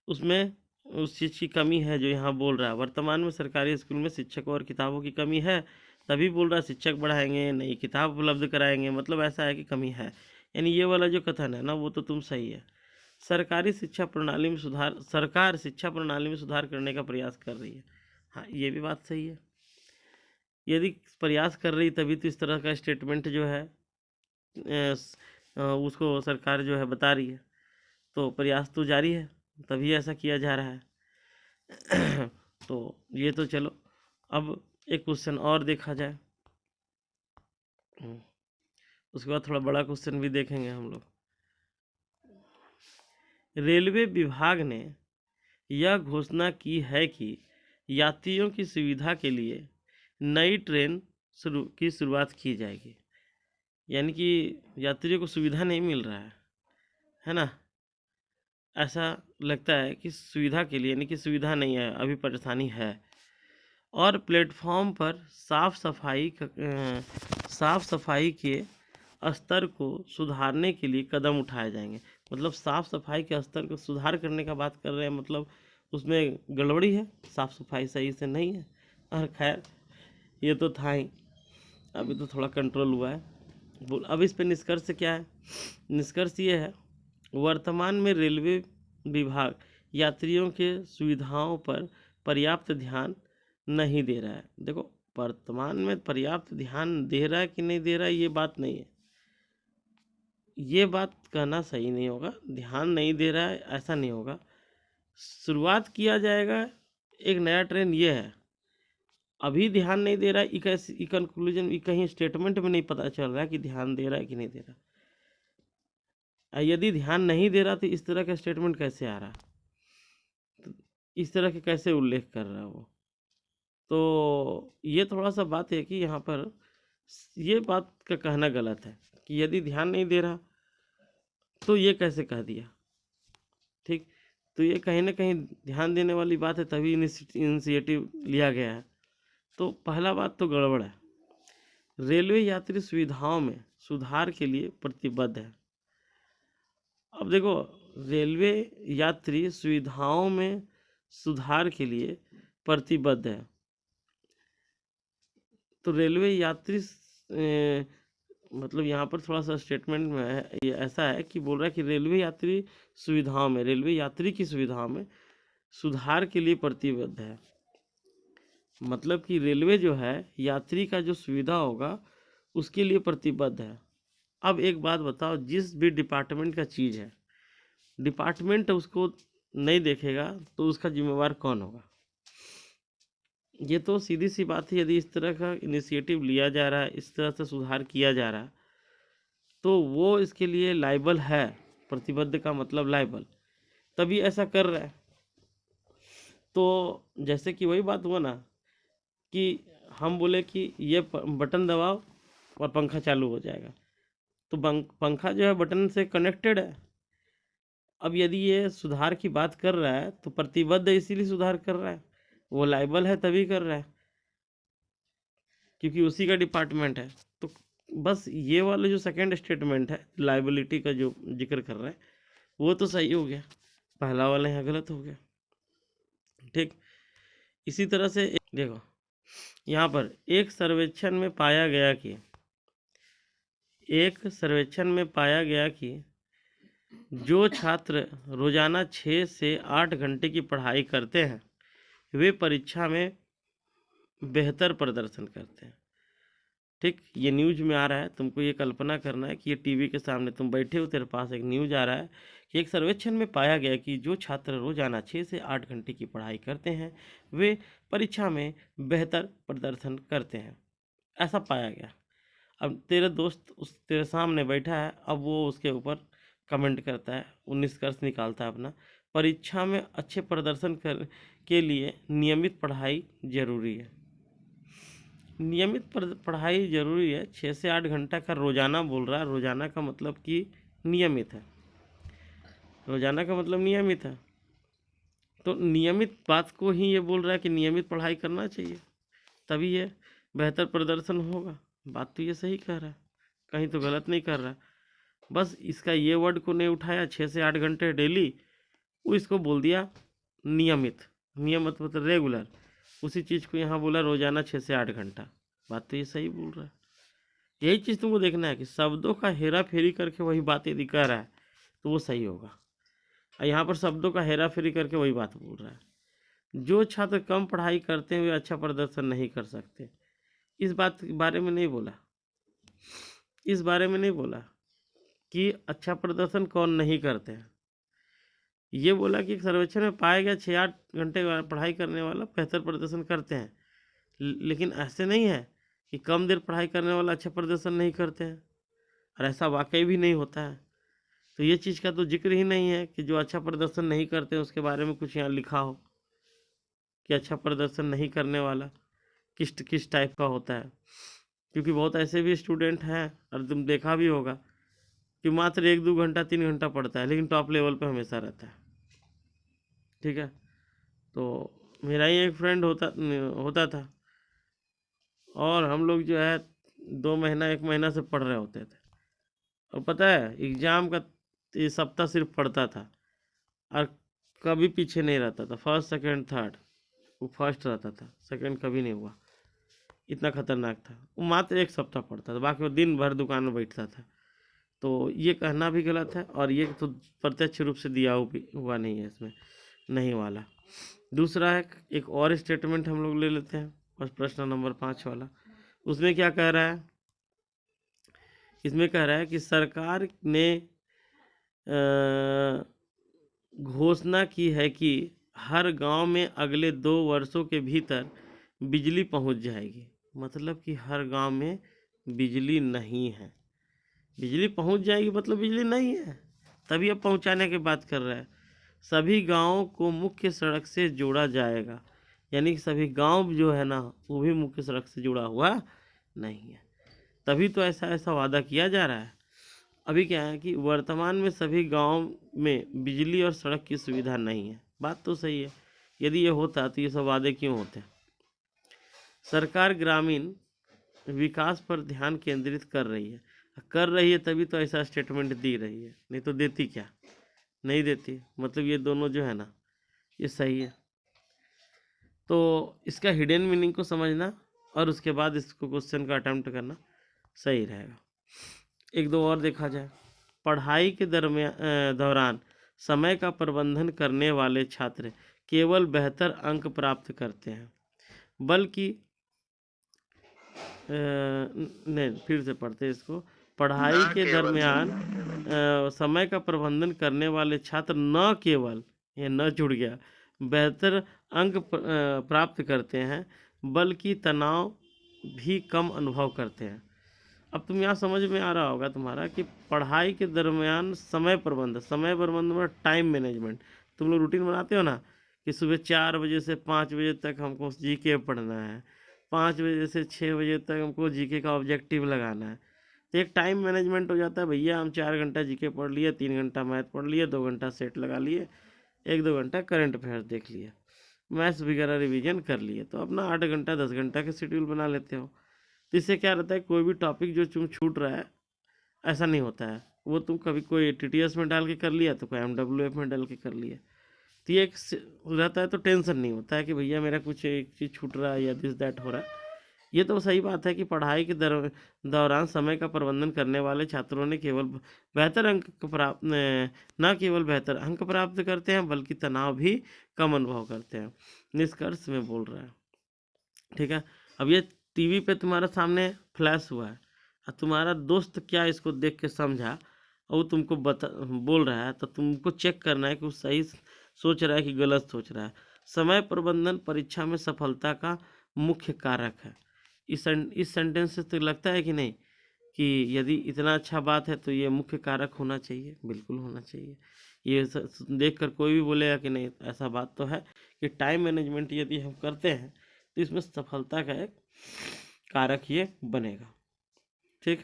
उसमें उस चीज़ की कमी है जो यहाँ बोल रहा है। वर्तमान में सरकारी स्कूल में शिक्षकों और किताबों की कमी है, तभी बोल रहा है शिक्षक बढ़ाएंगे, नई किताब उपलब्ध कराएंगे, मतलब ऐसा है कि कमी है। यानी ये वाला जो कथन है ना, वो तो तुम सही है। सरकार शिक्षा प्रणाली में सुधार करने का प्रयास कर रही है। हाँ, ये भी बात सही है। यदि प्रयास कर रही तभी तो इस तरह का स्टेटमेंट जो है उसको सरकार जो है बता रही है, तो प्रयास तो जारी है, तभी ऐसा किया जा रहा है। तो ये तो चलो, अब एक क्वेश्चन और देखा जाए, उसके बाद थोड़ा बड़ा क्वेश्चन भी देखेंगे हम लोग। रेलवे विभाग ने यह घोषणा की है कि यात्रियों की सुविधा के लिए नई ट्रेन की शुरुआत की जाएगी, यानी कि यात्रियों को सुविधा नहीं मिल रहा है ना? ऐसा लगता है कि सुविधा के लिए, यानी कि सुविधा नहीं है, अभी परेशानी है। और प्लेटफॉर्म पर साफ सफाई के स्तर को सुधारने के लिए कदम उठाए जाएंगे, मतलब साफ सफाई के स्तर को सुधार करने का बात कर रहे हैं, मतलब उसमें गड़बड़ी है, साफ सफाई सही से नहीं है। और खैर ये तो था ही, अभी तो थोड़ा कंट्रोल हुआ है। अब इस पे निष्कर्ष क्या है? निष्कर्ष ये है वर्तमान में रेलवे विभाग यात्रियों के सुविधाओं पर पर्याप्त ध्यान नहीं दे रहा है। देखो, वर्तमान में पर्याप्त ध्यान दे रहा है कि नहीं दे रहा है, ये बात नहीं है। ये बात कहना सही नहीं होगा। ध्यान नहीं दे रहा है ऐसा नहीं होगा। शुरुआत किया जाएगा, एक नया ट्रेन ये है। अभी ध्यान नहीं दे रहा है, ई कंक्लूजन कहीं स्टेटमेंट में नहीं पता चल रहा है कि ध्यान दे रहा है कि नहीं दे रहा। यदि ध्यान नहीं दे रहा तो इस तरह का स्टेटमेंट कैसे आ रहा, तो इस तरह के कैसे उल्लेख कर रहा है वो। तो ये थोड़ा सा बात है कि यहाँ पर ये बात का कहना गलत है कि यदि ध्यान नहीं दे रहा तो ये कैसे कह दिया। ठीक, तो ये कहीं ना कहीं ध्यान देने वाली बात है, तभी इनिशिएटिव लिया गया है। तो पहला बात तो गड़बड़ है। रेलवे यात्री सुविधाओं में सुधार के लिए प्रतिबद्ध है। अब देखो, रेलवे यात्री सुविधाओं में सुधार के लिए प्रतिबद्ध है। तो रेलवे यात्री मतलब यहाँ पर थोड़ा सा स्टेटमेंट में है, ये ऐसा है कि बोल रहा है कि रेलवे यात्री सुविधाओं में, रेलवे यात्री की सुविधाओं में सुधार के लिए प्रतिबद्ध है। मतलब कि रेलवे जो है यात्री का जो सुविधा होगा उसके लिए प्रतिबद्ध है। अब एक बात बताओ, जिस भी डिपार्टमेंट का चीज़ है, डिपार्टमेंट उसको नहीं देखेगा तो उसका जिम्मेवार कौन होगा। ये तो सीधी सी बात है। यदि इस तरह का इनिशिएटिव लिया जा रहा है, इस तरह से सुधार किया जा रहा है, तो वो इसके लिए लायबल है। प्रतिबद्ध का मतलब लायबल, तभी ऐसा कर रहा है। तो जैसे कि वही बात हुआ ना कि हम बोले कि ये बटन दबाओ और पंखा चालू हो जाएगा, तो पंखा जो है बटन से कनेक्टेड है। अब यदि ये सुधार की बात कर रहा है तो प्रतिबद्ध इसीलिए सुधार कर रहा है, वो लायबल है तभी कर रहा है क्योंकि उसी का डिपार्टमेंट है। तो बस ये वाला जो सेकंड स्टेटमेंट है, लायबिलिटी का जो जिक्र कर रहा है, वो तो सही हो गया, पहला वाला यहाँ गलत हो गया। ठीक, इसी तरह से देखो, यहाँ पर एक सर्वेक्षण में पाया गया कि जो छात्र रोजाना 6 से 8 घंटे की पढ़ाई करते हैं वे परीक्षा में बेहतर प्रदर्शन करते हैं। ठीक, ये न्यूज में आ रहा है। तुमको ये कल्पना करना है कि ये टीवी के सामने तुम बैठे हो, तेरे पास एक न्यूज आ रहा है कि एक सर्वेक्षण में पाया गया कि जो छात्र रोजाना 6 से 8 घंटे की पढ़ाई करते हैं वे परीक्षा में बेहतर प्रदर्शन करते हैं, ऐसा पाया गया। अब तेरा दोस्त तेरे सामने बैठा है, अब वो उसके ऊपर कमेंट करता है, वो निष्कर्ष निकालता है अपना। परीक्षा में अच्छे प्रदर्शन के लिए नियमित पढ़ाई जरूरी है। नियमित पढ़ाई जरूरी है। 6 से 8 घंटा का रोजाना बोल रहा है। रोजाना का मतलब कि नियमित है। रोजाना का मतलब नियमित है। तो नियमित बात को ही ये बोल रहा है कि नियमित पढ़ाई करना चाहिए, तभी ये बेहतर प्रदर्शन होगा। बात तो ये सही कह रहा है, कहीं तो गलत नहीं कर रहा। बस इसका ये वर्ड को नहीं उठाया 6 से 8 घंटे डेली, वो इसको बोल दिया नियमित। नियमित मतलब रेगुलर, उसी चीज़ को यहाँ बोला रोजाना 6 से 8 घंटा। बात तो ये सही बोल रहा है। यही चीज़ तुमको देखना है कि शब्दों का हेरा फेरी करके वही बात यदि कह रहा है तो वो सही होगा। और यहाँ पर शब्दों का हेरा फेरी करके वही बात बोल रहा है। जो छात्र कम पढ़ाई करते हैं वे अच्छा प्रदर्शन नहीं कर सकते, इस बात के बारे में नहीं बोला। इस बारे में नहीं बोला कि अच्छा प्रदर्शन कौन नहीं करते हैं। ये बोला कि एक सर्वेक्षण में पाया गया 6-8 घंटे पढ़ाई करने वाला बेहतर प्रदर्शन करते हैं। लेकिन ऐसे नहीं है कि कम देर पढ़ाई करने वाला अच्छा प्रदर्शन नहीं करते हैं, और ऐसा वाकई भी नहीं होता है। तो ये चीज़ का तो जिक्र ही नहीं है कि जो अच्छा प्रदर्शन नहीं करते उसके बारे में कुछ यहाँ लिखा हो कि अच्छा प्रदर्शन नहीं करने वाला किस टाइप का होता है। क्योंकि बहुत ऐसे भी स्टूडेंट हैं, और तुम देखा भी होगा कि मात्र 1-2 घंटा 3 घंटा पढ़ता है लेकिन टॉप लेवल पे हमेशा रहता है। ठीक है, तो मेरा ही एक फ्रेंड होता था, और हम लोग जो है 2 महीना 1 महीना से पढ़ रहे होते थे, और पता है एग्ज़ाम का ये सप्ताह सिर्फ पढ़ता था और कभी पीछे नहीं रहता था। फर्स्ट सेकंड थर्ड वो फर्स्ट रहता था, सेकंड कभी नहीं हुआ। इतना खतरनाक था वो। मात्र 1 सप्ताह पढ़ता था, बाकी वो दिन भर दुकान में बैठता था। तो ये कहना भी गलत है, और ये तो प्रत्यक्ष रूप से दिया हुआ नहीं है इसमें, नहीं वाला। दूसरा है, एक और स्टेटमेंट हम लोग ले लेते हैं, बस प्रश्न नंबर 5 वाला। उसमें क्या कह रहा है? इसमें कह रहा है कि सरकार ने घोषणा की है कि हर गांव में अगले 2 वर्षों के भीतर बिजली पहुंच जाएगी। मतलब कि हर गांव में बिजली नहीं है, बिजली पहुंच जाएगी मतलब बिजली नहीं है, तभी अब पहुंचाने की बात कर रहा है। सभी गांवों को मुख्य सड़क से जोड़ा जाएगा, यानी कि सभी गांव जो है ना वो भी मुख्य सड़क से जुड़ा हुआ नहीं है, तभी तो ऐसा ऐसा वादा किया जा रहा है। अभी क्या है कि वर्तमान में सभी गांव में बिजली और सड़क की सुविधा नहीं है। बात तो सही है, यदि ये होता तो ये सब वादे क्यों होते? सरकार ग्रामीण विकास पर ध्यान केंद्रित कर रही है तभी तो ऐसा स्टेटमेंट दे रही है, नहीं तो देती क्या? नहीं देती। मतलब ये दोनों जो है ना ये सही है। तो इसका हिडन मीनिंग को समझना और उसके बाद इसको क्वेश्चन का अटेम्प्ट करना सही रहेगा। एक दो और देखा जाए। पढ़ाई के दौरान समय का प्रबंधन करने वाले छात्र केवल बेहतर अंक प्राप्त करते हैं, बल्कि नहीं, फिर से पढ़ते हैं इसको। पढ़ाई के दरमियान समय का प्रबंधन करने वाले छात्र न केवल, ये न जुड़ गया, बेहतर अंक प्राप्त करते हैं, बल्कि तनाव भी कम अनुभव करते हैं। अब तुम यहाँ समझ में आ रहा होगा तुम्हारा कि पढ़ाई के दरमियान समय प्रबंधन मतलब टाइम मैनेजमेंट। तुम लोग रूटीन बनाते हो ना कि सुबह 4 बजे से 5 बजे तक हमको जीके पढ़ना है, 5 बजे से 6 बजे तक हमको जीके का ऑब्जेक्टिव लगाना है। तो एक टाइम मैनेजमेंट हो जाता है, भैया हम 4 घंटा जीके पढ़ लिए, 3 घंटा मैथ पढ़ लिए, 2 घंटा सेट लगा लिए, 1-2 घंटा करंट अफेयर्स देख लिए, मैथ्स वगैरह रिवीजन कर लिए, तो अपना 8 घंटा 10 घंटा का शेड्यूल बना लेते हो। तो इससे क्या रहता है, कोई भी टॉपिक जो तुम छूट रहा है ऐसा नहीं होता है, वो तुम कभी कोई टीटीएस में डाल के कर लिया तो कोई एमडब्ल्यूएफ में डाल के कर लिया, तो ये एक रहता है, तो टेंशन नहीं होता है कि भैया मेरा कुछ एक चीज़ छूट रहा है या दिस दैट हो रहा है। ये तो सही बात है कि पढ़ाई के दौरान समय का प्रबंधन करने वाले छात्रों ने केवल बेहतर अंक प्राप्त न केवल बेहतर अंक प्राप्त करते हैं, बल्कि तनाव भी कम अनुभव करते हैं, निष्कर्ष में बोल रहा है। ठीक है, अब ये टीवी पे तुम्हारे सामने फ्लैश हुआ है, और तुम्हारा दोस्त क्या इसको देख के समझा और वो तुमको बोल रहा है, तो तुमको चेक करना है कि वो सही सोच रहा है कि गलत सोच रहा है। समय प्रबंधन परीक्षा में सफलता का मुख्य कारक है। इस सेंटेंस से तो लगता है कि नहीं कि यदि इतना अच्छा बात है तो ये मुख्य कारक होना चाहिए, बिल्कुल होना चाहिए। ये देख कर कोई भी बोलेगा कि नहीं, ऐसा बात तो है कि टाइम मैनेजमेंट यदि हम करते हैं तो इसमें सफलता का एक कारक ये बनेगा। ठीक।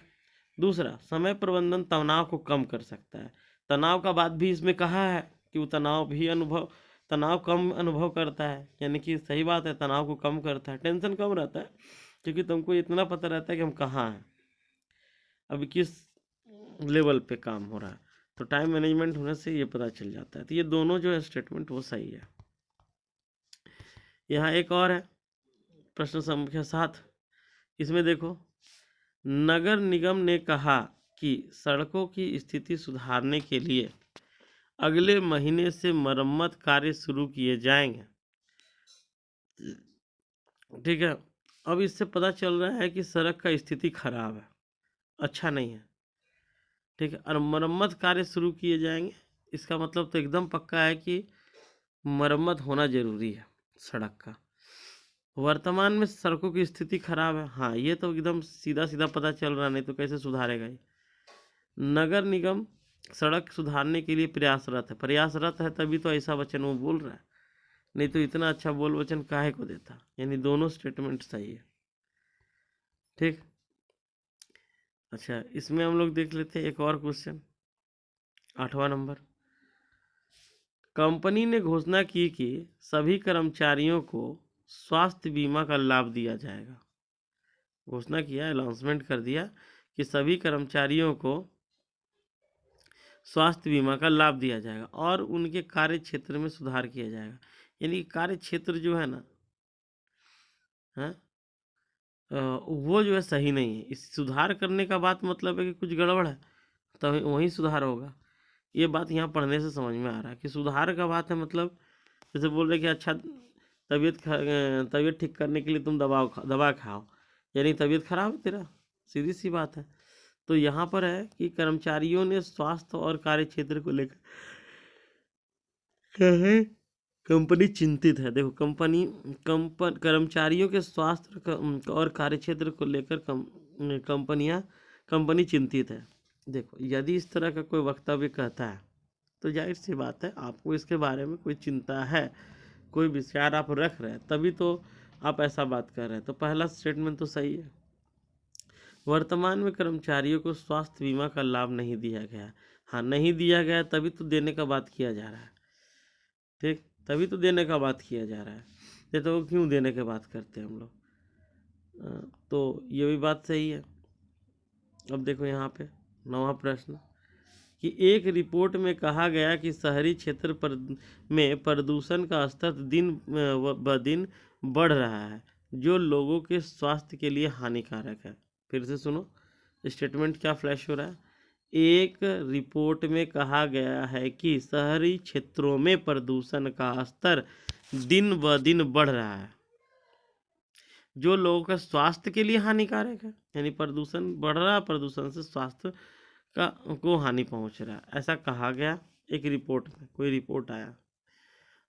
दूसरा, समय प्रबंधन तनाव को कम कर सकता है। तनाव का बात भी इसमें कहा है कि वो तनाव कम अनुभव करता है, यानी कि सही बात है, तनाव को कम करता है, टेंशन कम रहता है, क्योंकि तुमको इतना पता रहता है कि हम कहाँ हैं, अभी किस लेवल पे काम हो रहा है, तो टाइम मैनेजमेंट होने से ये पता चल जाता है। तो ये दोनों जो है स्टेटमेंट वो सही है। यहाँ एक और है, प्रश्न संख्या 7। इसमें देखो, नगर निगम ने कहा कि सड़कों की स्थिति सुधारने के लिए अगले महीने से मरम्मत कार्य शुरू किए जाएंगे। ठीक है, अब इससे पता चल रहा है कि सड़क का स्थिति खराब है, अच्छा नहीं है। ठीक है, और मरम्मत कार्य शुरू किए जाएंगे, इसका मतलब तो एकदम पक्का है कि मरम्मत होना जरूरी है सड़क का। वर्तमान में सड़कों की स्थिति खराब है, हाँ ये तो एकदम सीधा सीधा पता चल रहा, नहीं तो कैसे सुधारेगा ये। नगर निगम सड़क सुधारने के लिए प्रयासरत है, तभी तो ऐसा वचन वो बोल रहा है, नहीं तो इतना अच्छा बोल वचन काहे को देता। यानी दोनों स्टेटमेंट सही है। ठीक। अच्छा, इसमें हम लोग देख लेते हैं एक और क्वेश्चन, 8वां नंबर। कंपनी ने घोषणा की कि सभी कर्मचारियों को स्वास्थ्य बीमा का लाभ दिया जाएगा। घोषणा किया, अनाउंसमेंट कर दिया कि सभी कर्मचारियों को स्वास्थ्य बीमा का लाभ दिया जाएगा और उनके कार्य क्षेत्र में सुधार किया जाएगा। यानी कार्य क्षेत्र जो है ना, है वो जो है सही नहीं है। इस सुधार करने का बात मतलब है कि कुछ गड़बड़ है, तभी वहीं सुधार होगा। ये बात यहाँ पढ़ने से समझ में आ रहा है कि सुधार का बात है, मतलब जैसे बोल रहे कि अच्छा तबीयत ठीक करने के लिए तुम दवा खाओ, यानी तबीयत खराब है तेरा, सीधी सी बात है। तो यहाँ पर है कि कर्मचारियों ने स्वास्थ्य और कार्य क्षेत्र को लेकर क्या है, कंपनी चिंतित है। देखो कर्मचारियों के स्वास्थ्य और कार्यक्षेत्र को लेकर कंपनी चिंतित है। देखो यदि इस तरह का कोई वक्तव्य कहता है तो जाहिर सी बात है आपको इसके बारे में कोई चिंता है, कोई विचार आप रख रहे हैं, तभी तो आप ऐसा बात कर रहे हैं। तो पहला स्टेटमेंट तो सही है। वर्तमान में कर्मचारियों को स्वास्थ्य बीमा का लाभ नहीं दिया गया। हाँ, नहीं दिया गया तभी तो देने का बात किया जा रहा है, ठीक, तभी तो देने का बात किया जा रहा है। ये तो क्यों देने के बात करते हैं हम लोग, तो ये भी बात सही है। अब देखो यहाँ पे 9वां प्रश्न कि एक रिपोर्ट में कहा गया कि शहरी क्षेत्र में प्रदूषण का स्तर दिन ब दिन बढ़ रहा है, जो लोगों के स्वास्थ्य के लिए हानिकारक है। फिर से सुनो, स्टेटमेंट क्या फ्लैश हो रहा है। एक रिपोर्ट में कहा गया है कि शहरी क्षेत्रों में प्रदूषण का स्तर दिन ब दिन बढ़ रहा है, जो लोगों का स्वास्थ्य के लिए हानिकारक है। यानी प्रदूषण बढ़ रहा है, प्रदूषण से स्वास्थ्य को हानि पहुंच रहा है, ऐसा कहा गया एक रिपोर्ट में, कोई रिपोर्ट आया।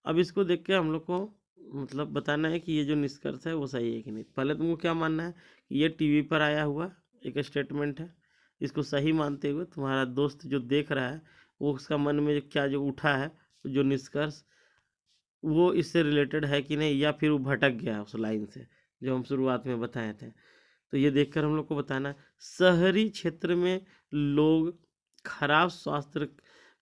अब इसको देख के हम लोग को मतलब बताना है कि ये जो निष्कर्ष है वो सही है कि नहीं। पहले तुमको क्या मानना है कि ये टीवी पर आया हुआ एक स्टेटमेंट है, इसको सही मानते हुए तुम्हारा दोस्त जो देख रहा है वो उसका मन में क्या जो उठा है, जो निष्कर्ष, वो इससे रिलेटेड है कि नहीं, या फिर वो भटक गया उस लाइन से जो हम शुरुआत में बताए थे। तो ये देखकर हम लोग को बताना है शहरी क्षेत्र में लोग खराब स्वास्थ्य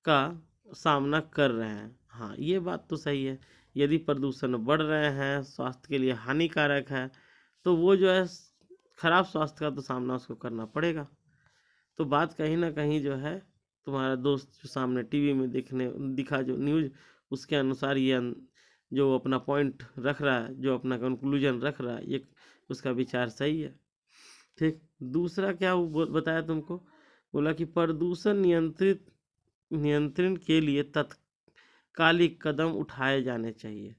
का सामना कर रहे हैं। हाँ, ये बात तो सही है। यदि प्रदूषण बढ़ रहे हैं, स्वास्थ्य के लिए हानिकारक है, तो वो जो है खराब स्वास्थ्य का तो सामना उसको करना पड़ेगा। तो बात कहीं ना कहीं जो है तुम्हारा दोस्त जो सामने टीवी में दिखा जो न्यूज़, उसके अनुसार ये जो अपना पॉइंट रख रहा है, जो अपना कंक्लूजन रख रहा है, ये उसका विचार सही है, ठीक। दूसरा क्या वो बताया तुमको, बोला कि प्रदूषण नियंत्रण के लिए तत्कालिक कदम उठाए जाने चाहिए।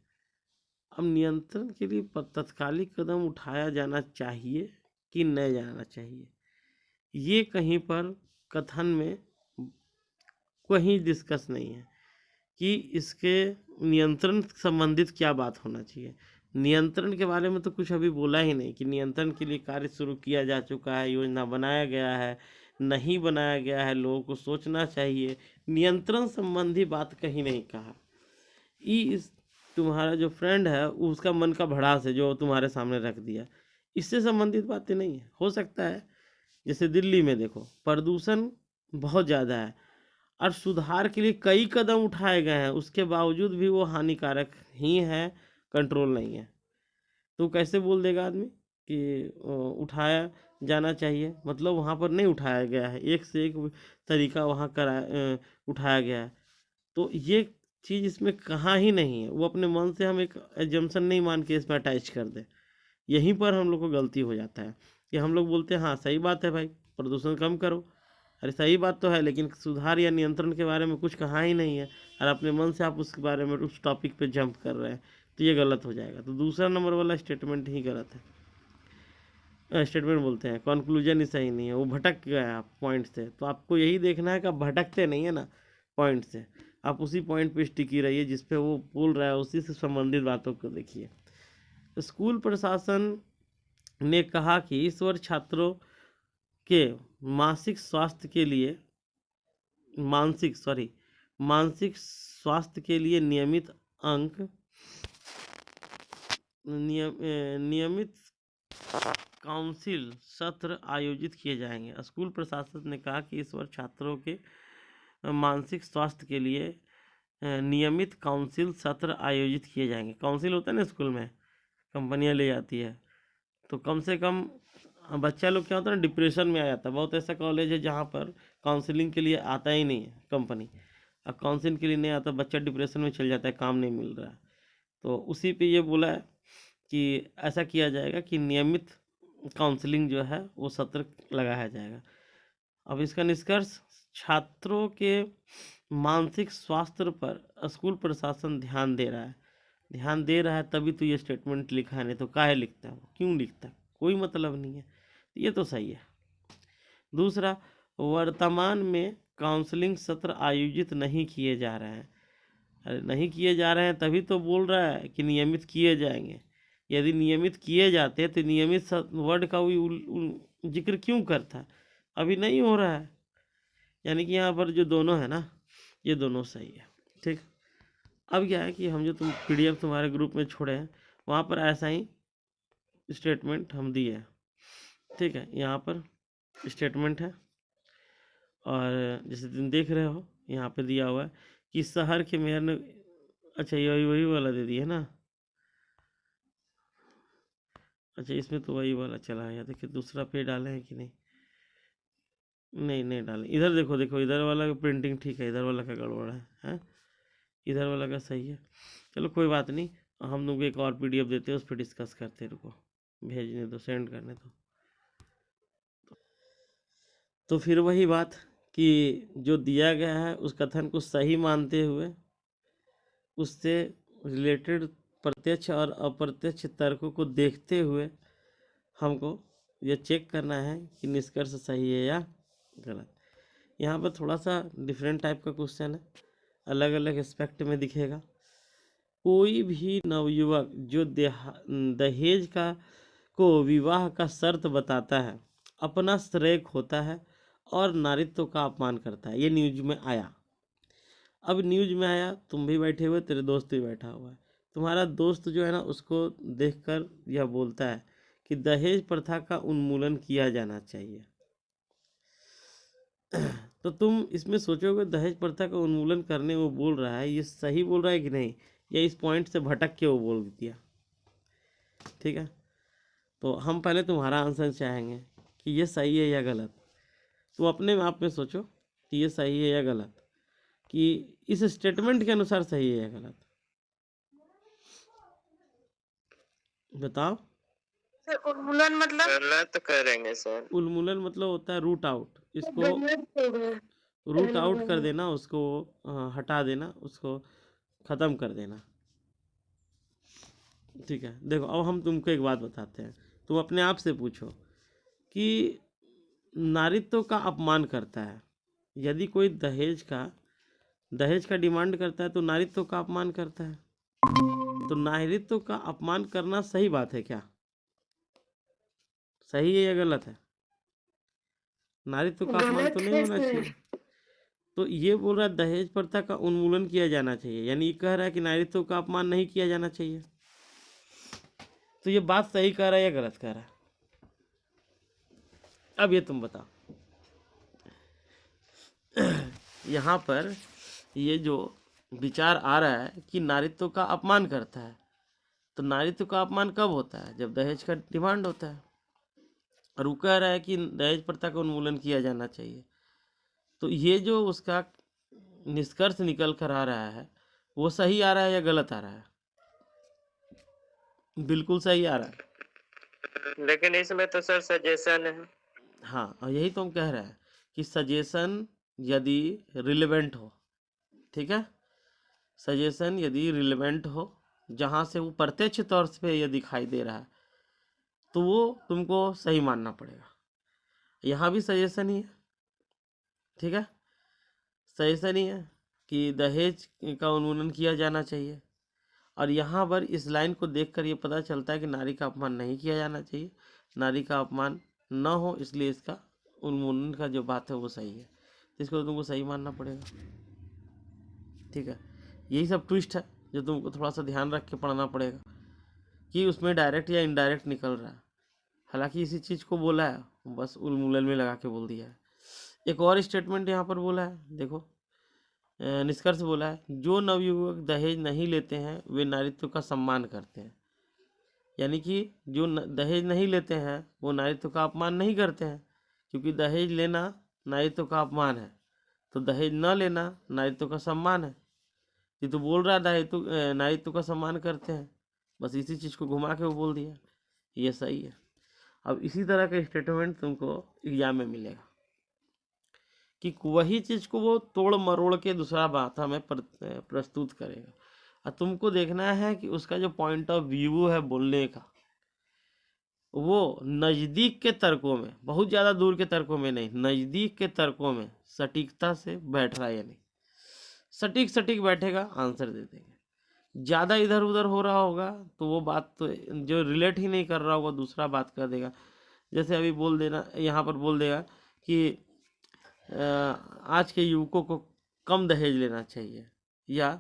अब नियंत्रण के लिए तत्कालिक कदम उठाया जाना चाहिए कि नहीं जाना चाहिए, ये कहीं पर कथन में कहीं डिस्कस नहीं है कि इसके नियंत्रण संबंधित क्या बात होना चाहिए। नियंत्रण के बारे में तो कुछ अभी बोला ही नहीं कि नियंत्रण के लिए कार्य शुरू किया जा चुका है, योजना बनाया गया है, नहीं बनाया गया है, लोगों को सोचना चाहिए, नियंत्रण संबंधी बात कहीं नहीं कहा। इस तुम्हारा जो फ्रेंड है उसका मन का भड़ास है जो तुम्हारे सामने रख दिया, इससे संबंधित बातें नहीं है। हो सकता है जैसे दिल्ली में देखो प्रदूषण बहुत ज़्यादा है और सुधार के लिए कई कदम उठाए गए हैं, उसके बावजूद भी वो हानिकारक ही है, कंट्रोल नहीं है। तो कैसे बोल देगा आदमी कि उठाया जाना चाहिए, मतलब वहाँ पर नहीं उठाया गया है, एक से एक तरीका वहाँ उठाया गया है। तो ये चीज़ इसमें कहाँ ही नहीं है, वो अपने मन से हम एक एजम्पशन नहीं मान के इसमें अटैच कर दे। यहीं पर हम लोग को गलती हो जाता है कि हम लोग बोलते हैं हाँ सही बात है भाई, प्रदूषण कम करो। अरे सही बात तो है, लेकिन सुधार या नियंत्रण के बारे में कुछ कहा ही नहीं है, और अपने मन से आप उसके बारे में उस टॉपिक पे जंप कर रहे हैं, तो ये गलत हो जाएगा। तो दूसरा नंबर वाला स्टेटमेंट ही गलत है, स्टेटमेंट बोलते हैं, कंक्लूजन ही सही नहीं है, वो भटक गया आप पॉइंट से। तो आपको यही देखना है कि आप भटकते नहीं है ना पॉइंट से, आप उसी पॉइंट पे स्टिकी रहिए जिस पे वो बोल रहा है, उसी से संबंधित बातों को देखिए। स्कूल प्रशासन ने कहा कि इस वर्ष छात्रों के मानसिक स्वास्थ्य के लिए मानसिक स्वास्थ्य के लिए नियमित काउंसिल सत्र आयोजित किए जाएंगे। स्कूल प्रशासन ने कहा कि इस वर्ष छात्रों के मानसिक स्वास्थ्य के लिए नियमित काउंसिल सत्र आयोजित किए जाएंगे। काउंसिल होता है ना स्कूल में, कंपनियां ले जाती है, तो कम से कम बच्चा लोग क्या होता है ना डिप्रेशन में आ जाता है। बहुत ऐसा कॉलेज है जहाँ पर काउंसलिंग के लिए आता ही नहीं है कंपनी, अब काउंसलिंग के लिए नहीं आता, बच्चा डिप्रेशन में चल जाता है, काम नहीं मिल रहा है। तो उसी पे ये बोला है कि ऐसा किया जाएगा कि नियमित काउंसलिंग जो है वो सत्र लगाया जाएगा। अब इसका निष्कर्ष छात्रों के मानसिक स्वास्थ्य पर स्कूल प्रशासन ध्यान दे रहा है तभी तो ये स्टेटमेंट लिखा है, नहीं तो काहे लिखता है वो, क्यों लिखता है, कोई मतलब नहीं है। ये तो सही है। दूसरा, वर्तमान में काउंसलिंग सत्र आयोजित नहीं किए जा रहे हैं। अरे नहीं किए जा रहे हैं तभी तो बोल रहा है कि नियमित किए जाएंगे। यदि नियमित किए जाते तो नियमित वर्ड का जिक्र क्यों करता, अभी नहीं हो रहा है। यानी कि यहाँ पर जो दोनों है ना, ये दोनों सही है। ठीक, अब क्या है कि हम जो तुम PDF तुम्हारे ग्रुप में छोड़े हैं वहाँ पर ऐसा ही स्टेटमेंट हम दिए हैं। ठीक है, यहाँ पर स्टेटमेंट है और जैसे तुम देख रहे हो यहाँ पे दिया हुआ है कि शहर के मेयर ने, अच्छा ये वही वाला दे दिया है ना। अच्छा इसमें तो वही वाला चला है, देखिए दूसरा पे डाले हैं कि नहीं, नहीं डाले। इधर देखो इधर वाला का प्रिंटिंग ठीक है, इधर वाला का गड़बड़ है, इधर वाला का सही है। चलो कोई बात नहीं, हम लोग एक और PDF देते हैं, उस पर डिस्कस करते हैं। रुको, भेजने दो, सेंड करने दो। तो फिर वही बात कि जो दिया गया है उस कथन को सही मानते हुए उससे रिलेटेड प्रत्यक्ष और अप्रत्यक्ष तर्कों को देखते हुए हमको ये चेक करना है कि निष्कर्ष सही है या गलत। यहाँ पर थोड़ा सा डिफरेंट टाइप का क्वेश्चन है, अलग अलग एस्पेक्ट में दिखेगा। कोई भी नवयुवक जो दहेज को विवाह का शर्त बताता है, अपना श्रेय खोता है और नारीत्व का अपमान करता है। ये न्यूज में आया। अब न्यूज में आया, तुम भी बैठे हुए, तेरे दोस्त भी बैठा हुआ है, तुम्हारा दोस्त जो है ना उसको देखकर यह बोलता है कि दहेज प्रथा का उन्मूलन किया जाना चाहिए। तो तुम इसमें सोचोगे दहेज प्रथा का उन्मूलन करने वो बोल रहा है, ये सही बोल रहा है कि नहीं, या इस पॉइंट से भटक के वो बोल दिया। ठीक है, तो हम पहले तुम्हारा आंसर चाहेंगे कि ये सही है या गलत। तुम अपने आप में सोचो कि ये सही है या गलत, कि इस स्टेटमेंट के अनुसार सही है या गलत, बताओ। सर उन्मूलन मतलब गलत करेंगे सर। उन्मूलन मतलब होता है रूट आउट, इसको रूट आउट कर देना, उसको हटा देना, उसको ख़त्म कर देना। ठीक है, देखो अब हम तुमको एक बात बताते हैं, तुम अपने आप से पूछो कि नारीत्व का अपमान करता है, यदि कोई दहेज का डिमांड करता है तो नारीत्व का अपमान करता है, तो नारीत्व का अपमान करना सही बात है क्या, सही है या गलत है? नारीत्व का अपमान तो नहीं होना चाहिए। तो ये बोल रहा है दहेज प्रथा का उन्मूलन किया जाना चाहिए, यानी ये कह रहा है कि नारीत्व का अपमान नहीं किया जाना चाहिए। तो ये बात सही कह रहा है या गलत कह रहा है? अब ये तुम बताओ। यहाँ पर ये जो विचार आ रहा है कि नारीत्व का अपमान करता है, तो नारीत्व का अपमान कब होता है? जब दहेज का डिमांड होता है। और वो कह रहा है कि दहेज प्रथा का उन्मूलन किया जाना चाहिए। तो ये जो उसका निष्कर्ष निकल कर आ रहा है वो सही आ रहा है या गलत आ रहा है? बिल्कुल सही आ रहा है। लेकिन इसमें तो सर सजेशन है। हाँ, और यही तो हम कह रहे हैं कि सजेशन यदि रिलेवेंट हो, ठीक है, सजेशन यदि रिलेवेंट हो, जहाँ से वो प्रत्यक्ष तौर पे ये दिखाई दे रहा है, तो वो तुमको सही मानना पड़ेगा। यहाँ भी सजेशन ही है, ठीक है, सजेशन ही है कि दहेज का उन्मूलन किया जाना चाहिए। और यहाँ पर इस लाइन को देखकर ये पता चलता है कि नारी का अपमान नहीं किया जाना चाहिए, नारी का अपमान न हो, इसलिए इसका उन्मूलन का जो बात है वो सही है। तो इसको तुमको सही मानना पड़ेगा। ठीक है, यही सब ट्विस्ट है जो तुमको थोड़ा सा ध्यान रख के पढ़ना पड़ेगा कि उसमें डायरेक्ट या इनडायरेक्ट निकल रहा है। हालांकि इसी चीज़ को बोला है, बस उन्मूलन में लगा के बोल दिया है। एक और स्टेटमेंट यहाँ पर बोला है, देखो निष्कर्ष बोला है, जो नवयुवक दहेज नहीं लेते हैं वे नारीत्व का सम्मान करते हैं। यानी कि जो दहेज नहीं लेते हैं वो नारीत्व का अपमान नहीं करते हैं, क्योंकि दहेज लेना नारीत्व का अपमान है, तो दहेज न लेना नारीत्व का सम्मान है। ये तो बोल रहा है नारीत्व का सम्मान करते हैं, बस इसी चीज़ को घुमा के वो बोल दिया, ये सही है। अब इसी तरह का स्टेटमेंट तुमको एग्जाम में मिलेगा कि वही चीज़ को वो तोड़ मरोड़ के दूसरा भाषा में प्रस्तुत करेगा। और तुमको देखना है कि उसका जो पॉइंट ऑफ व्यू है बोलने का, वो नज़दीक के तर्कों में, बहुत ज़्यादा दूर के तर्कों में नहीं, नज़दीक के तर्कों में सटीकता से बैठ रहा है या नहीं। सटीक सटीक बैठेगा, आंसर दे देंगे। ज़्यादा इधर उधर हो रहा होगा तो वो बात तो जो रिलेट ही नहीं कर रहा होगा दूसरा बात कर देगा। जैसे अभी बोल देना, यहाँ पर बोल देगा कि आज के युवकों को कम दहेज लेना चाहिए, या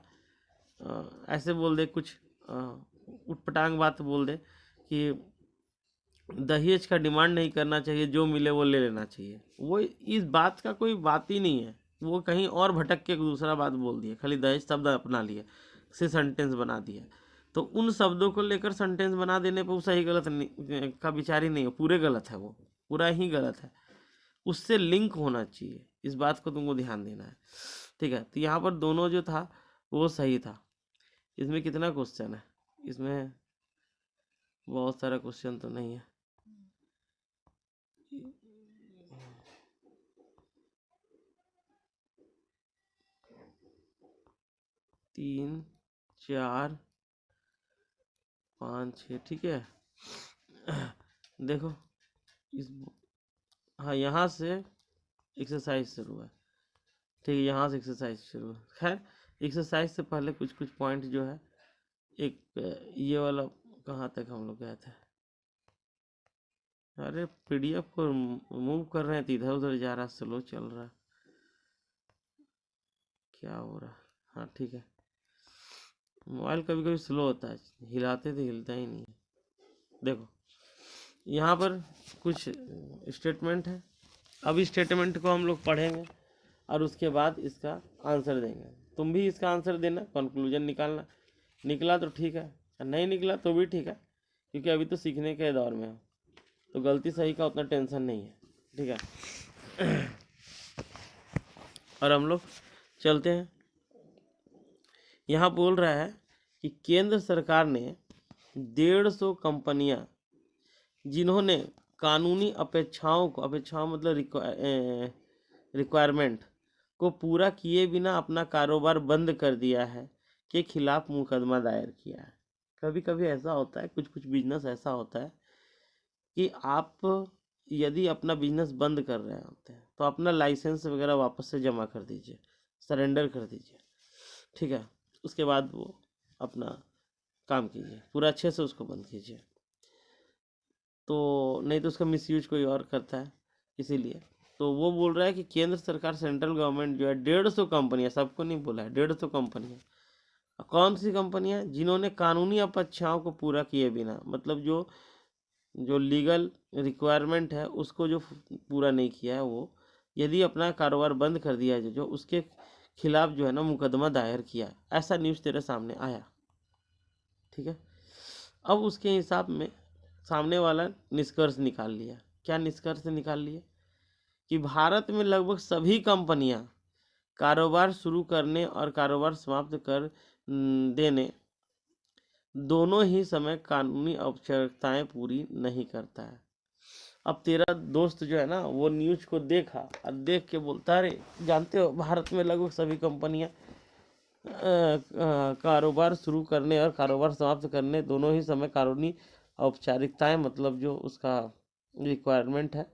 ऐसे बोल दे कुछ उटपटांग बात बोल दे कि दहेज का डिमांड नहीं करना चाहिए, जो मिले वो ले लेना चाहिए। वो इस बात का कोई बात ही नहीं है, वो कहीं और भटक के दूसरा बात बोल दिया, खाली दहेज शब्द अपना लिया, से सेंटेंस बना दिया। तो उन शब्दों को लेकर सेंटेंस बना देने पर वो सही गलत का विचार ही नहीं है, पूरे गलत है, वो पूरा ही गलत है। उससे लिंक होना चाहिए, इस बात को तुमको ध्यान देना है, ठीक है। तो यहाँ पर दोनों जो था वो सही था। इसमें कितना क्वेश्चन है? इसमें बहुत सारा क्वेश्चन तो नहीं है। तीन, चार, पाँच, छः, ठीक है। देखो इस, हाँ यहाँ से एक्सरसाइज शुरू है, ठीक है, यहाँ से एक्सरसाइज शुरू है। खैर एक्सरसाइज से पहले कुछ कुछ पॉइंट जो है, एक ये वाला कहाँ तक हम लोग गए थे? अरे पीडीएफ को मूव कर रहे हैं तो इधर उधर जा रहा, स्लो चल रहा है, क्या हो रहा है? हाँ ठीक है, मोबाइल कभी कभी स्लो होता है, हिलाते तो हिलता ही नहीं है। देखो यहाँ पर कुछ स्टेटमेंट है, अब इस स्टेटमेंट को हम लोग पढ़ेंगे और उसके बाद इसका आंसर देंगे। तुम भी इसका आंसर देना, कंक्लूजन निकालना, निकला तो ठीक है, नहीं निकला तो भी ठीक है, क्योंकि अभी तो सीखने के दौर में हो, तो गलती सही का उतना टेंशन नहीं है, ठीक है। और हम लोग चलते हैं। यहाँ बोल रहा है कि केंद्र सरकार ने 150 कंपनियां जिन्होंने कानूनी अपेक्षाओं मतलब रिक्वायरमेंट को पूरा किए बिना अपना कारोबार बंद कर दिया है के खिलाफ मुकदमा दायर किया है। कभी कभी ऐसा होता है, कुछ कुछ बिजनेस ऐसा होता है कि आप यदि अपना बिजनेस बंद कर रहे होते हैं तो अपना लाइसेंस वगैरह वापस से जमा कर दीजिए, सरेंडर कर दीजिए, ठीक है। उसके बाद वो अपना काम कीजिए, पूरा अच्छे से उसको बंद कीजिए, तो नहीं तो उसका मिसयूज कोई और करता है, इसीलिए। तो वो बोल रहा है कि केंद्र सरकार, सेंट्रल गवर्नमेंट जो है 150 कंपनियां, सबको नहीं बोला है, 150 कंपनियां। कौन सी कंपनियां? जिन्होंने कानूनी अपेक्षाओं को पूरा किए बिना, मतलब जो लीगल रिक्वायरमेंट है उसको जो पूरा नहीं किया है, वो यदि अपना कारोबार बंद कर दिया है जो उसके खिलाफ जो है ना मुकदमा दायर किया, ऐसा न्यूज़ तेरे सामने आया, ठीक है। अब उसके हिसाब में सामने वाला निष्कर्ष निकाल लिया। क्या निष्कर्ष निकाल लिया? कि भारत में लगभग सभी कंपनियां कारोबार शुरू करने और कारोबार समाप्त कर देने दोनों ही समय कानूनी औपचारिकताएं पूरी नहीं करता है। अब तेरा दोस्त जो है ना वो न्यूज़ को देखा और देख के बोलता, अरे जानते हो भारत में लगभग सभी कंपनियां कारोबार शुरू करने और कारोबार समाप्त करने दोनों ही समय कानूनी औपचारिकताएं, मतलब जो उसका रिक्वायरमेंट है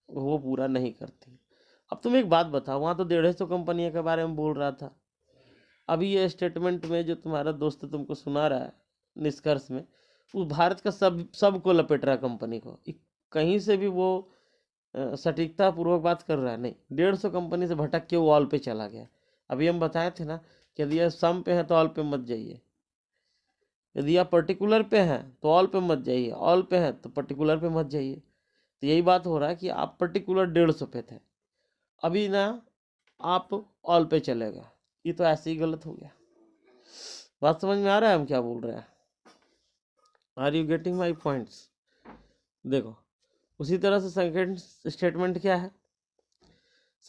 वो पूरा नहीं करती। अब तुम एक बात बताओ, वहाँ तो 150 कंपनियों के बारे में बोल रहा था, अभी ये स्टेटमेंट में जो तुम्हारा दोस्त तुमको सुना रहा है निष्कर्ष में, उस भारत का सबको लपेट रहा है, कंपनी को, कहीं से भी वो सटीकता पूर्वक बात कर रहा है नहीं। 150 कंपनी से भटक के वो ऑल पे चला गया। अभी हम बताए थे ना कि यदि आप सम पे हैं तो ऑल पे मत जाइए, यदि आप पर्टिकुलर पे हैं तो ऑल पे मत जाइए, ऑल पे हैं तो पर्टिकुलर पे मत जाइए। तो यही बात हो रहा है कि आप पर्टिकुलर 150 पे थे, अभी ना आप ऑल पे चलेगा, ये तो ऐसे ही गलत हो गया। बात समझ में आ रहा है हम क्या बोल रहे हैं? Are you getting my points? देखो उसी तरह से सेकेंड स्टेटमेंट क्या है?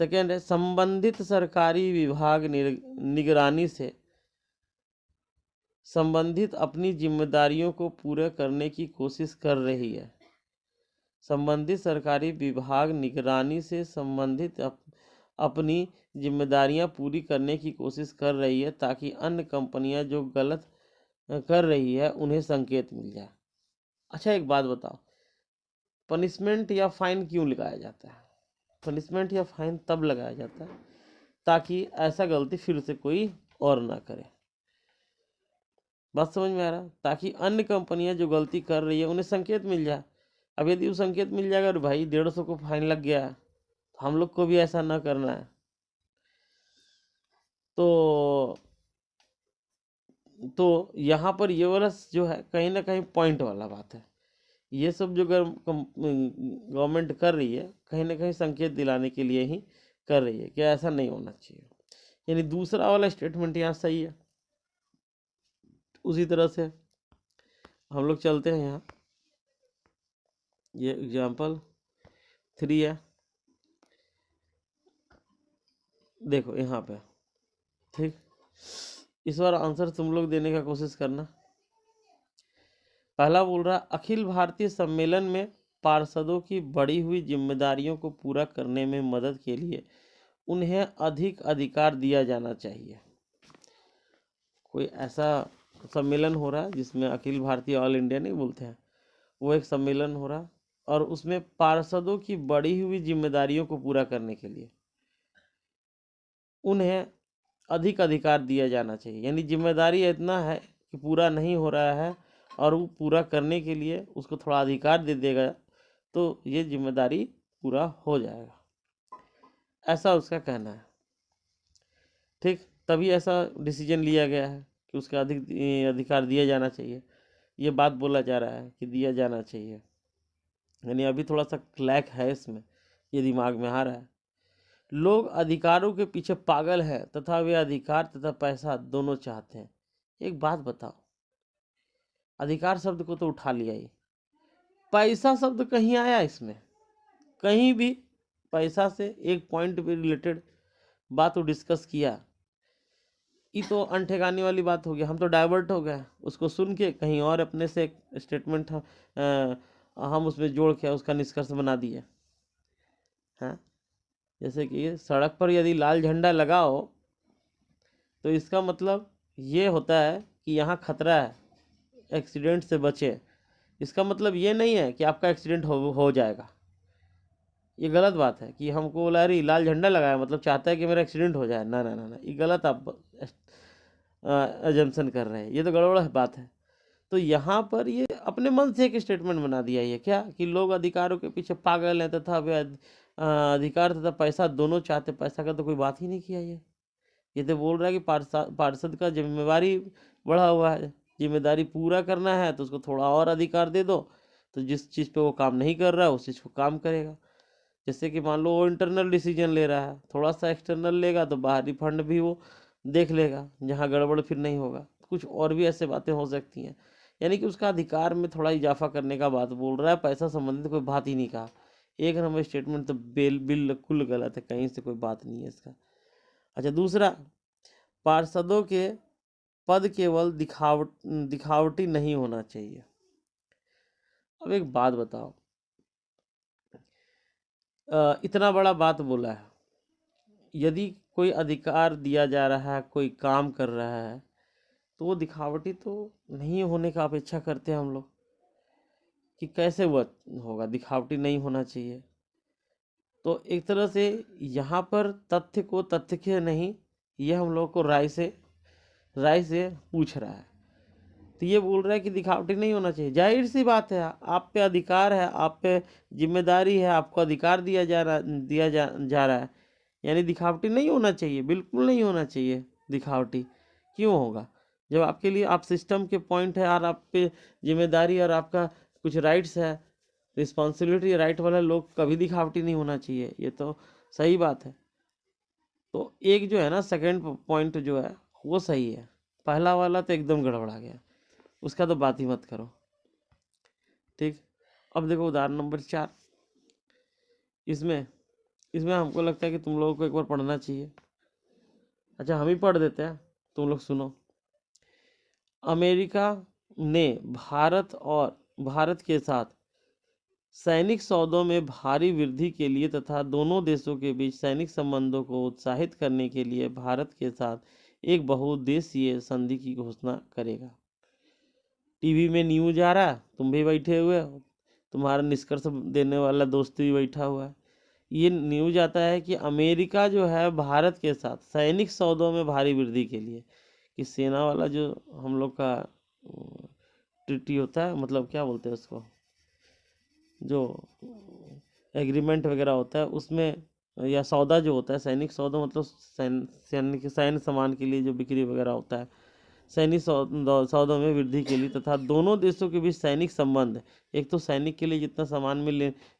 सेकेंड है, संबंधित सरकारी विभाग निगरानी से संबंधित अपनी जिम्मेदारियों को पूरा करने की कोशिश कर रही है। संबंधित सरकारी विभाग निगरानी से संबंधित अपनी जिम्मेदारियां पूरी करने की कोशिश कर रही है ताकि अन्य कंपनियां जो गलत कर रही है उन्हें संकेत मिल जाए। अच्छा एक बात बताओ, पनिशमेंट या फाइन क्यों लगाया जाता है? पनिशमेंट या फाइन तब लगाया जाता है ताकि ऐसा गलती फिर से कोई और ना करे। बात समझ में आ रहा है? ताकि अन्य कंपनियां जो गलती कर रही है उन्हें संकेत मिल जाए। अब यदि वो संकेत मिल जाएगा और भाई 150 को फाइन लग गया, तो हम लोग को भी ऐसा ना करना है। तो यहाँ पर ये वाला जो है कहीं ना कहीं पॉइंट वाला बात है। ये सब जो गवर्नमेंट कर रही है कहीं ना कहीं संकेत दिलाने के लिए ही कर रही है कि ऐसा नहीं होना चाहिए। यानी दूसरा वाला स्टेटमेंट यहाँ सही है। उसी तरह से हम लोग चलते हैं यहाँ, ये एग्जाम्पल 3 है, देखो यहाँ पे। ठीक, इस बार आंसर तुम लोग देने का कोशिश करना। पहला बोल रहा, अखिल भारतीय सम्मेलन में पार्षदों की बढ़ी हुई जिम्मेदारियों को पूरा करने में मदद के लिए उन्हें अधिक अधिकार दिया जाना चाहिए। कोई ऐसा सम्मेलन हो रहा है जिसमें अखिल भारतीय, ऑल इंडिया नहीं बोलते हैं, वो एक सम्मेलन हो रहा है और उसमें पार्षदों की बढ़ी हुई जिम्मेदारियों को पूरा करने के लिए उन्हें अधिक अधिकार दिया जाना चाहिए। यानी जिम्मेदारी इतना है कि पूरा नहीं हो रहा है और वो पूरा करने के लिए उसको थोड़ा अधिकार दे देगा तो ये जिम्मेदारी पूरा हो जाएगा, ऐसा उसका कहना है। ठीक, तभी ऐसा डिसीजन लिया गया है कि उसका अधिक अधिकार दिया जाना चाहिए। ये बात बोला जा रहा है कि दिया जाना चाहिए। यानी अभी थोड़ा सा लैक है इसमें, ये दिमाग में आ रहा है। लोग अधिकारों के पीछे पागल हैं तथा वे अधिकार तथा पैसा दोनों चाहते हैं। एक बात बताओ, अधिकार शब्द को तो उठा लिया ही, पैसा शब्द कहीं आया इसमें? कहीं भी पैसा से एक पॉइंट पे रिलेटेड बात डिस्कस किया? ये तो अनठेकाने वाली बात हो गया। हम तो डाइवर्ट हो गए, उसको सुन के कहीं और अपने से एक स्टेटमेंट हम उसमें जोड़ के उसका निष्कर्ष बना दिए हैं। जैसे कि सड़क पर यदि लाल झंडा लगा हो तो इसका मतलब ये होता है कि यहाँ खतरा है, एक्सीडेंट से बचे। इसका मतलब ये नहीं है कि आपका एक्सीडेंट हो जाएगा। ये गलत बात है कि हमको बोला अरे लाल झंडा लगाया मतलब चाहता है कि मेरा एक्सीडेंट हो जाए। ना ना ना ना, ये गलत आप अजम्पशन कर रहे हैं, ये तो गड़बड़ बात है। तो यहाँ पर ये अपने मन से एक स्टेटमेंट बना दिया ये क्या कि लोग अधिकारों के पीछे पागल हैं तथा वे अधिकार तथा पैसा दोनों चाहते। पैसा का तो कोई बात ही नहीं किया ये तो बोल रहा है कि पार्षद का जिम्मेवारी बढ़ा हुआ है, जिम्मेदारी पूरा करना है तो उसको थोड़ा और अधिकार दे दो, तो जिस चीज़ पे वो काम नहीं कर रहा है उस चीज़ को काम करेगा। जैसे कि मान लो वो इंटरनल डिसीजन ले रहा है, थोड़ा सा एक्सटर्नल लेगा तो बाहरी फंड भी वो देख लेगा जहाँ गड़बड़ फिर नहीं होगा। कुछ और भी ऐसे बातें हो सकती हैं। यानी कि उसका अधिकार में थोड़ा इजाफा करने का बात बोल रहा है, पैसा संबंधित कोई बात ही नहीं कहा। एक नंबर स्टेटमेंट तो बिल्कुल गलत है, कहीं से कोई बात नहीं है इसका। अच्छा दूसरा, पार्षदों के पद केवल दिखावटी नहीं होना चाहिए। अब एक बात बताओ, इतना बड़ा बात बोला है, यदि कोई अधिकार दिया जा रहा है, कोई काम कर रहा है तो वो दिखावटी तो नहीं होने का अपेक्षा करते हैं हम लोग कि कैसे वो होगा, दिखावटी नहीं होना चाहिए। तो एक तरह से यहाँ पर तथ्य को तथ्य के नहीं, ये हम लोग को राय से पूछ रहा है। तो ये बोल रहा है कि दिखावटी नहीं होना चाहिए। जाहिर सी बात है, आप पे अधिकार है, आप पे जिम्मेदारी है, आपको अधिकार दिया जा रहा है, यानी दिखावटी नहीं होना चाहिए, बिल्कुल नहीं होना चाहिए। दिखावटी क्यों होगा जब आपके लिए आप सिस्टम के पॉइंट है और आप पे जिम्मेदारी और आपका कुछ राइट्स है, रिस्पॉन्सिबिलिटी राइट वाला लोग, कभी दिखावटी नहीं होना चाहिए। ये तो सही बात है। तो एक जो है ना सेकंड पॉइंट जो है वो सही है, पहला वाला तो एकदम गड़बड़ा गया, उसका तो बात ही मत करो। ठीक, अब देखो उदाहरण नंबर 4, इसमें हमको लगता है कि तुम लोगों को एक बार पढ़ना चाहिए। अच्छा हम ही पढ़ देते हैं, तुम लोग सुनो। अमेरिका ने भारत के साथ सैनिक सौदों में भारी वृद्धि के लिए तथा दोनों देशों के बीच सैनिक संबंधों को उत्साहित करने के लिए भारत के साथ एक बहुउद्देशीय संधि की घोषणा करेगा। टीवी में न्यूज आ रहा है, तुम भी बैठे हुए हो, तुम्हारा निष्कर्ष देने वाला दोस्त भी बैठा हुआ है। ये न्यूज आता है कि अमेरिका जो है भारत के साथ सैनिक सौदों में भारी वृद्धि के लिए, कि सेना वाला जो हम लोग का ट्रीटी होता है, मतलब क्या बोलते हैं उसको, जो एग्रीमेंट वगैरह होता है उसमें, या सौदा जो होता है, सैनिक सौदा मतलब सैन्य सामान के लिए जो बिक्री वगैरह होता है, सैनिक सौदों में वृद्धि के लिए तथा दोनों देशों के बीच सैनिक संबंध, एक तो सैनिक के लिए जितना सामान में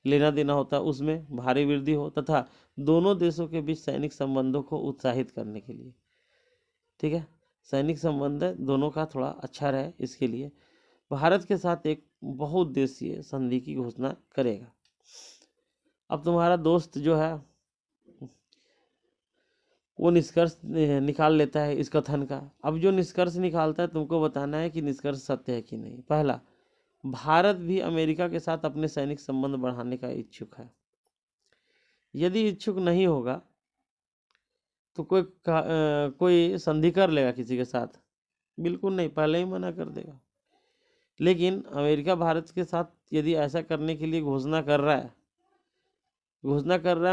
लेना देना होता है उसमें भारी वृद्धि हो, तथा दोनों देशों के बीच सैनिक संबंधों को उत्साहित करने के लिए। ठीक है, सैनिक संबंध दोनों का थोड़ा अच्छा रहे, इसके लिए भारत के साथ एक बहुउद्देशीय संधि की घोषणा करेगा। अब तुम्हारा दोस्त जो है वो निष्कर्ष निकाल लेता है इस कथन का। अब जो निष्कर्ष निकालता है तुमको बताना है कि निष्कर्ष सत्य है कि नहीं। पहला, भारत भी अमेरिका के साथ अपने सैनिक संबंध बढ़ाने का इच्छुक है। यदि इच्छुक नहीं होगा तो कोई संधि कर लेगा किसी के साथ? बिल्कुल नहीं, पहले ही मना कर देगा। लेकिन अमेरिका भारत के साथ यदि ऐसा करने के लिए घोषणा कर रहा है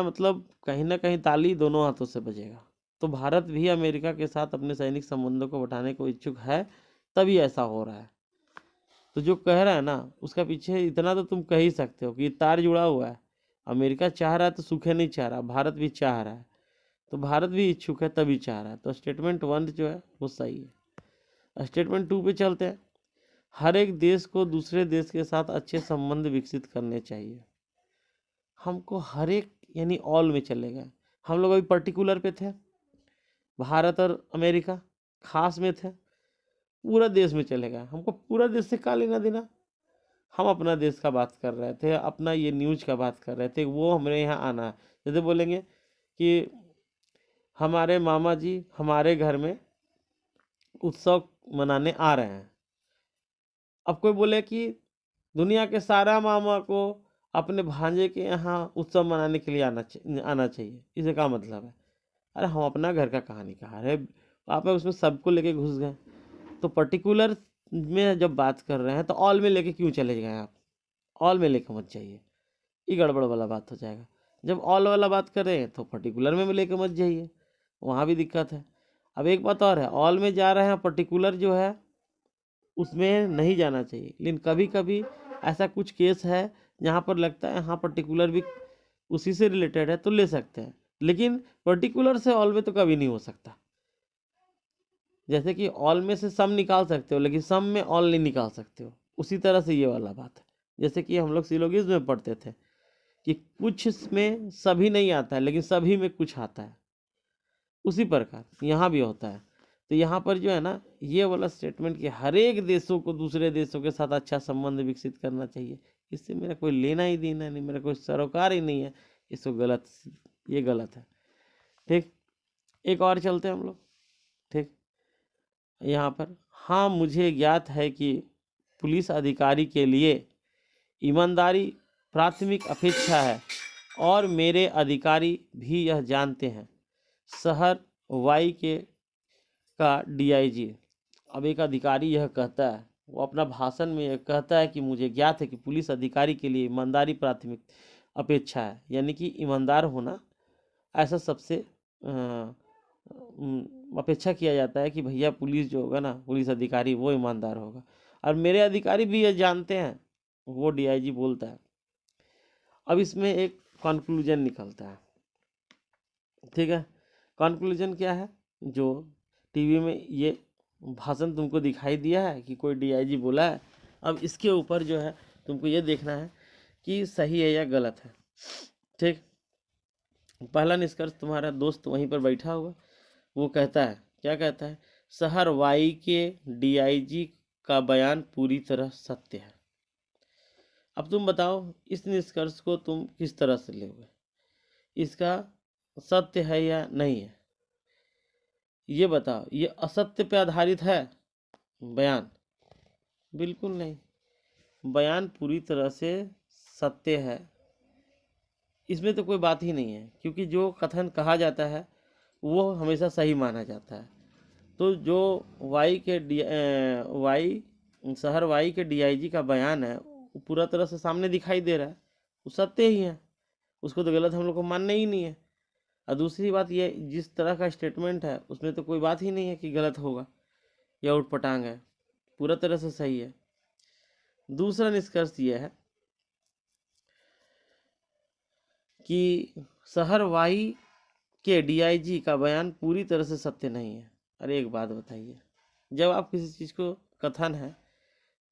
मतलब कहीं ना कहीं ताली दोनों हाथों से बजेगा। तो भारत भी अमेरिका के साथ अपने सैनिक संबंधों को बढ़ाने को इच्छुक है, तभी ऐसा हो रहा है। तो जो कह रहा है ना, उसका पीछे इतना तो तुम कह ही सकते हो कि तार जुड़ा हुआ है। अमेरिका चाह रहा है तो सूखे नहीं चाह रहा, भारत भी चाह रहा है, तो भारत भी इच्छुक है तभी चाह रहा है। तो स्टेटमेंट 1 जो है वो सही है। स्टेटमेंट 2 पे चलते हैं। हर एक देश को दूसरे देश के साथ अच्छे संबंध विकसित करने चाहिए। हमको हर एक यानी ऑल में चलेगा। हम लोग अभी पर्टिकुलर पे थे, भारत और अमेरिका खास में थे, पूरा देश में चलेगा। हमको पूरा देश से क्या लेना देना। हम अपना देश का बात कर रहे थे, अपना ये न्यूज का बात कर रहे थे, वो हमारे यहाँ आना है। जैसे बोलेंगे कि हमारे मामा जी हमारे घर में उत्सव मनाने आ रहे हैं। अब कोई बोले कि दुनिया के सारा मामा को अपने भांजे के यहाँ उत्सव मनाने के लिए आना चाहिए, इसे क्या मतलब है? अरे हम अपना घर का कहानी कहा रहे, आप उसमें सबको लेके घुस गए। तो पर्टिकुलर में जब बात कर रहे हैं तो ऑल में लेके क्यों चले गए आप? ऑल में लेके मत जाइए, ये गड़बड़ वाला बात हो जाएगा। जब ऑल वाला बात कर रहे हैं तो पर्टिकुलर में लेके मत जाइए, वहाँ भी दिक्कत है। अब एक बात और है, ऑल में जा रहे हैं, पर्टिकुलर जो है उसमें नहीं जाना चाहिए। लेकिन कभी कभी ऐसा कुछ केस है जहाँ पर लगता है हाँ पर्टिकुलर भी उसी से रिलेटेड है तो ले सकते हैं, लेकिन पर्टिकुलर से ऑल में तो कभी नहीं हो सकता। जैसे कि ऑल में से सम निकाल सकते हो लेकिन सम में ऑल नहीं निकाल सकते हो, उसी तरह से ये वाला बात है। जैसे कि हम लोग सिलोगिज्म में पढ़ते थे कि कुछ में सभी नहीं आता है लेकिन सभी में कुछ आता है, उसी प्रकार यहाँ भी होता है। तो यहाँ पर जो है ना, ये वाला स्टेटमेंट कि हर एक देशों को दूसरे देशों के साथ अच्छा संबंध विकसित करना चाहिए, इससे मेरा कोई लेना ही देना नहीं, मेरा कोई सरोकार ही नहीं है, इसको गलत, ये गलत है। ठीक, एक और चलते हैं हम लोग। ठीक, यहाँ पर हाँ मुझे ज्ञात है कि पुलिस अधिकारी के लिए ईमानदारी प्राथमिक अपेक्षा है और मेरे अधिकारी भी यह जानते हैं। शहर वाई के का डीआईजी, अब एक अधिकारी यह कहता है, वो अपना भाषण में यह कहता है कि मुझे ज्ञात है कि पुलिस अधिकारी के लिए ईमानदारी प्राथमिक अपेक्षा है, यानी कि ईमानदार होना ऐसा सबसे अपेक्षा किया जाता है कि भैया पुलिस जो होगा ना, पुलिस अधिकारी वो ईमानदार होगा, और मेरे अधिकारी भी ये जानते हैं, वो डीआईजी बोलता है। अब इसमें एक कंक्लूजन निकलता है। ठीक है, कंक्लूजन क्या है? जो टीवी में ये भाषण तुमको दिखाई दिया है कि कोई डीआईजी बोला है, अब इसके ऊपर जो है तुमको ये देखना है कि सही है या गलत है। ठीक, पहला निष्कर्ष तुम्हारा दोस्त वहीं पर बैठा हुआ, वो कहता है, क्या कहता है? शहर वाई के डीआईजी का बयान पूरी तरह सत्य है। अब तुम बताओ इस निष्कर्ष को तुम किस तरह से लोगे, इसका सत्य है या नहीं है? ये बताओ, ये असत्य पे आधारित है बयान? बिल्कुल नहीं, बयान पूरी तरह से सत्य है, इसमें तो कोई बात ही नहीं है, क्योंकि जो कथन कहा जाता है वो हमेशा सही माना जाता है। तो जो शहर वाई के डीआईजी का बयान है वो पूरा तरह से सामने दिखाई दे रहा है, वो सत्य ही है, उसको तो गलत हम लोग को मानना ही नहीं है। और दूसरी बात ये, जिस तरह का स्टेटमेंट है उसमें तो कोई बात ही नहीं है कि गलत होगा या उटपटांग है, पूरा तरह से सही है। दूसरा निष्कर्ष ये है कि शहर वाई के डीआईजी का बयान पूरी तरह से सत्य नहीं है। अरे एक बात बताइए, जब आप किसी चीज़ को कथन है,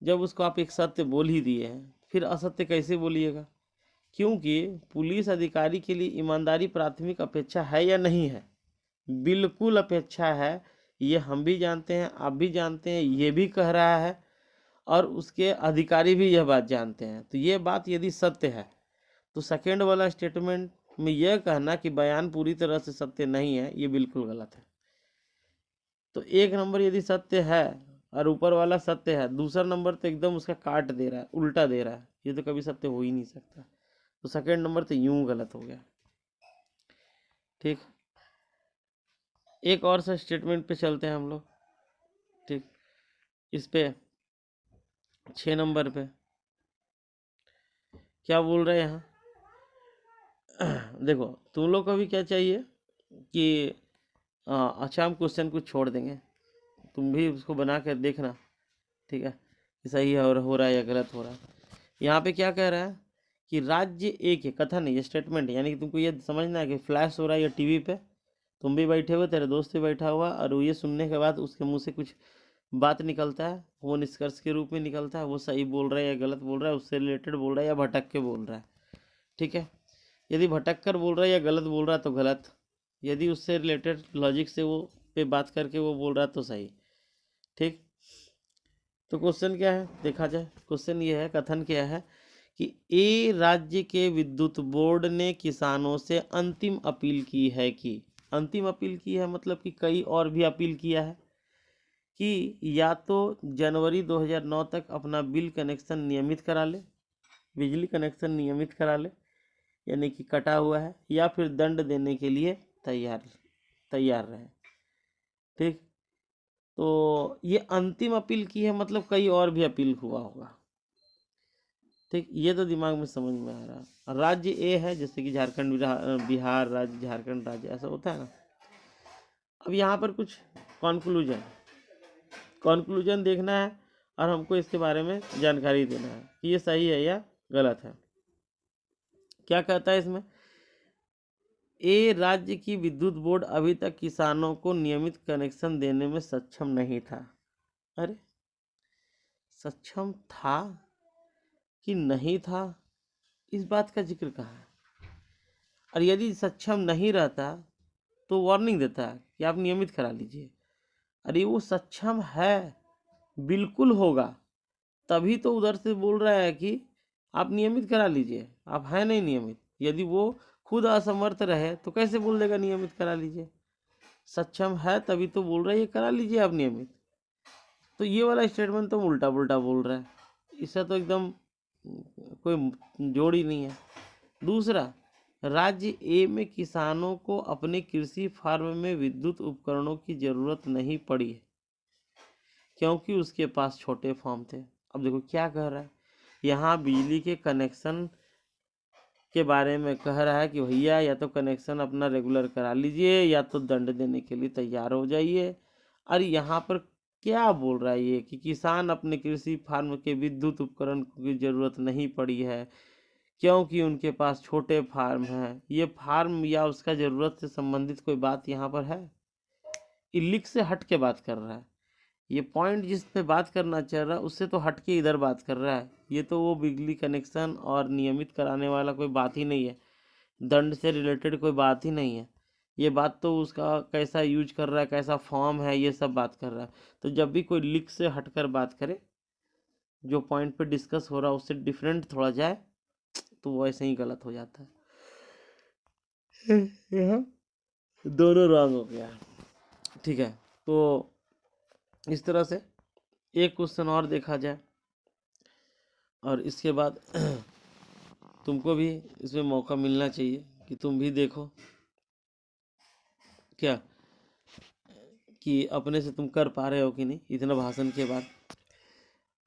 जब उसको आप एक सत्य बोल ही दिए हैं, फिर असत्य कैसे बोलिएगा? क्योंकि पुलिस अधिकारी के लिए ईमानदारी प्राथमिक अपेक्षा है या नहीं है? बिल्कुल अपेक्षा है, ये हम भी जानते हैं, आप भी जानते हैं, ये भी कह रहा है और उसके अधिकारी भी यह बात जानते हैं। तो ये बात यदि सत्य है तो सेकेंड वाला स्टेटमेंट में यह कहना कि बयान पूरी तरह से सत्य नहीं है, ये बिल्कुल गलत है। तो एक नंबर यदि सत्य है और ऊपर वाला सत्य है, दूसरा नंबर तो एकदम उसका काट दे रहा है, उल्टा दे रहा है, ये तो कभी सत्य हो ही नहीं सकता। तो सेकेंड नंबर तो यूं गलत हो गया। ठीक, एक और सा स्टेटमेंट पे चलते हैं हम लोग। ठीक, इस पे 6 नंबर पे क्या बोल रहे हैं यहाँ? देखो, तुम लोग को भी क्या चाहिए कि अच्छा हम क्वेश्चन को छोड़ देंगे, तुम भी उसको बना कर देखना, ठीक है, कि सही है और हो रहा है या गलत हो रहा है। यहाँ पे क्या कह रहा है कि राज्य एक है, कथन है, ये स्टेटमेंट है, यानी कि तुमको ये समझना है कि फ्लैश हो रहा है या टीवी पे तुम भी बैठे हुए, तेरे दोस्त भी बैठा हुआ, और वो ये सुनने के बाद उसके मुंह से कुछ बात निकलता है, वो निष्कर्ष के रूप में निकलता है, वो सही बोल रहा है या गलत बोल रहा है, उससे रिलेटेड बोल रहा है या भटक के बोल रहा है। ठीक है, यदि भटक कर बोल रहा है या गलत बोल रहा है तो गलत, यदि उससे रिलेटेड लॉजिक से वो पे बात करके वो बोल रहा है तो सही। ठीक, तो क्वेश्चन क्या है देखा जाए। क्वेश्चन ये है, कथन क्या है कि ए राज्य के विद्युत बोर्ड ने किसानों से अंतिम अपील की है कि, अंतिम अपील की है मतलब कि कई और भी अपील किया है कि या तो जनवरी 2009 तक अपना बिल कनेक्शन नियमित करा ले, बिजली कनेक्शन नियमित करा ले, यानी कि कटा हुआ है, या फिर दंड देने के लिए तैयार रहे। ठीक, तो ये अंतिम अपील की है मतलब कई और भी अपील हुआ होगा। ठीक, ये तो दिमाग में समझ में आ रहा। राज्य ए है, जैसे कि झारखंड, बिहार राज्य, झारखंड राज्य, ऐसा होता है ना। अब यहाँ पर कुछ कॉन्क्लूजन देखना है और हमको इसके बारे में जानकारी देना है कि ये सही है या गलत है। क्या कहता है इसमें? ए राज्य की विद्युत बोर्ड अभी तक किसानों को नियमित कनेक्शन देने में सक्षम नहीं था। अरे, सक्षम था कि नहीं था, इस बात का जिक्र कहाँ है? और यदि सक्षम नहीं रहता तो वार्निंग देता है कि आप नियमित करा लीजिए। अरे वो सक्षम है, बिल्कुल होगा, तभी तो उधर से बोल रहा है कि आप नियमित करा लीजिए, आप हैं नहीं नियमित। यदि वो खुद असमर्थ रहे तो कैसे बोल देगा नियमित करा लीजिए? सक्षम है तभी तो बोल रहा है ये करा लीजिए आप नियमित। तो ये वाला स्टेटमेंट तो उल्टा पुल्टा बोल रहा है, इससे तो एकदम कोई जोड़ ही नहीं है। दूसरा, राज्य ए में किसानों को अपने कृषि फार्म में विद्युत उपकरणों की जरूरत नहीं पड़ी है क्योंकि उसके पास छोटे फार्म थे। अब देखो क्या कह रहा है यहाँ, बिजली के कनेक्शन के बारे में कह रहा है कि भैया या तो कनेक्शन अपना रेगुलर करा लीजिए या तो दंड देने के लिए तैयार हो जाइए। और यहाँ पर क्या बोल रहा है ये कि किसान अपने कृषि फार्म के विद्युत उपकरण की जरूरत नहीं पड़ी है क्योंकि उनके पास छोटे फार्म हैं। ये फार्म या उसका ज़रूरत से संबंधित कोई बात यहाँ पर है? इलिक से हट के बात कर रहा है, ये पॉइंट जिस पे बात करना चाह रहा है उससे तो हट के इधर बात कर रहा है। ये तो वो बिजली कनेक्शन और नियमित कराने वाला कोई बात ही नहीं है, दंड से रिलेटेड कोई बात ही नहीं है। ये बात तो उसका कैसा यूज कर रहा है, कैसा फॉर्म है, ये सब बात कर रहा है। तो जब भी कोई लिक से हटकर बात करे, जो पॉइंट पे डिस्कस हो रहा है उससे डिफरेंट थोड़ा जाए, तो वो ऐसे ही गलत हो जाता है। यहाँ दोनों रॉन्ग हो गया। ठीक है, तो इस तरह से एक क्वेश्चन और देखा जाए और इसके बाद तुमको भी इसमें मौका मिलना चाहिए कि तुम भी देखो क्या कि अपने से तुम कर पा रहे हो कि नहीं। इतना भाषण के बाद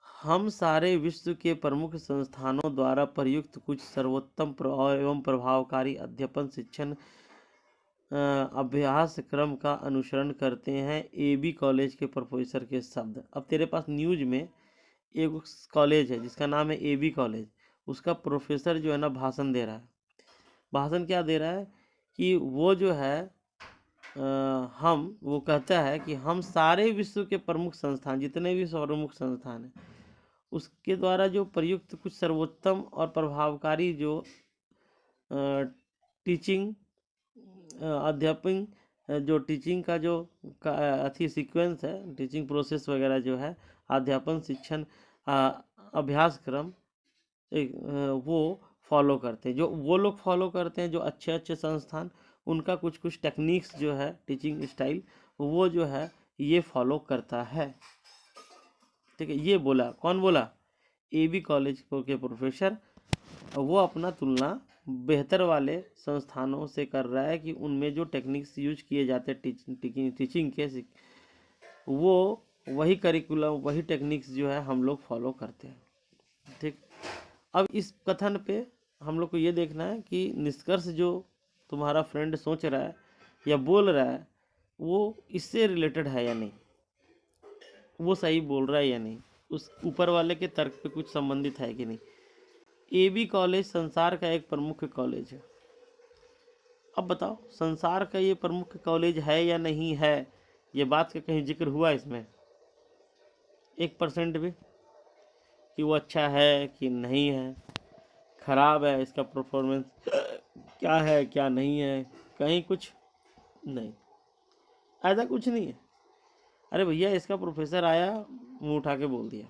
हम सारे विश्व के प्रमुख संस्थानों द्वारा प्रयुक्त कुछ सर्वोत्तम एवं प्रभावकारी अध्यापन शिक्षण अभ्यास क्रम का अनुसरण करते हैं। एबी कॉलेज के प्रोफेसर के शब्द। अब तेरे पास न्यूज में एक कॉलेज है जिसका नाम है एबी कॉलेज, उसका प्रोफेसर जो है ना भाषण दे रहा है। भाषण क्या दे रहा है कि वो जो है वो कहता है कि हम सारे विश्व के प्रमुख संस्थान, जितने भी प्रमुख संस्थान हैं, उसके द्वारा जो प्रयुक्त कुछ सर्वोत्तम और प्रभावकारी जो टीचिंग अध्यापन जो टीचिंग का जो अथी सीक्वेंस है, टीचिंग प्रोसेस वगैरह जो है, अध्यापन शिक्षण अभ्यास क्रम वो फॉलो करते हैं। जो वो लोग फॉलो करते हैं जो अच्छे अच्छे संस्थान, उनका कुछ कुछ टेक्निक्स जो है टीचिंग स्टाइल वो जो है ये फॉलो करता है। ठीक है, ये बोला, कौन बोला? एबी कॉलेज के प्रोफेसर। वो अपना तुलना बेहतर वाले संस्थानों से कर रहा है कि उनमें जो टेक्निक्स यूज किए जाते हैं टीचिंग के, वो वही करिकुलम वही टेक्निक्स जो है हम लोग फॉलो करते हैं। ठीक, अब इस कथन पे हम लोग को ये देखना है कि निष्कर्ष जो तुम्हारा फ्रेंड सोच रहा है या बोल रहा है वो इससे रिलेटेड है या नहीं, वो सही बोल रहा है या नहीं, उस ऊपर वाले के तर्क पे कुछ संबंधित है कि नहीं। एबी कॉलेज संसार का एक प्रमुख कॉलेज है। अब बताओ संसार का ये प्रमुख कॉलेज है या नहीं है, ये बात का कहीं जिक्र हुआ इसमें 1% भी कि वो अच्छा है कि नहीं है, खराब है, इसका परफॉर्मेंस क्या है क्या नहीं है, कहीं कुछ नहीं, ऐसा कुछ नहीं है। अरे भैया इसका प्रोफेसर आया मुंह उठा के बोल दिया,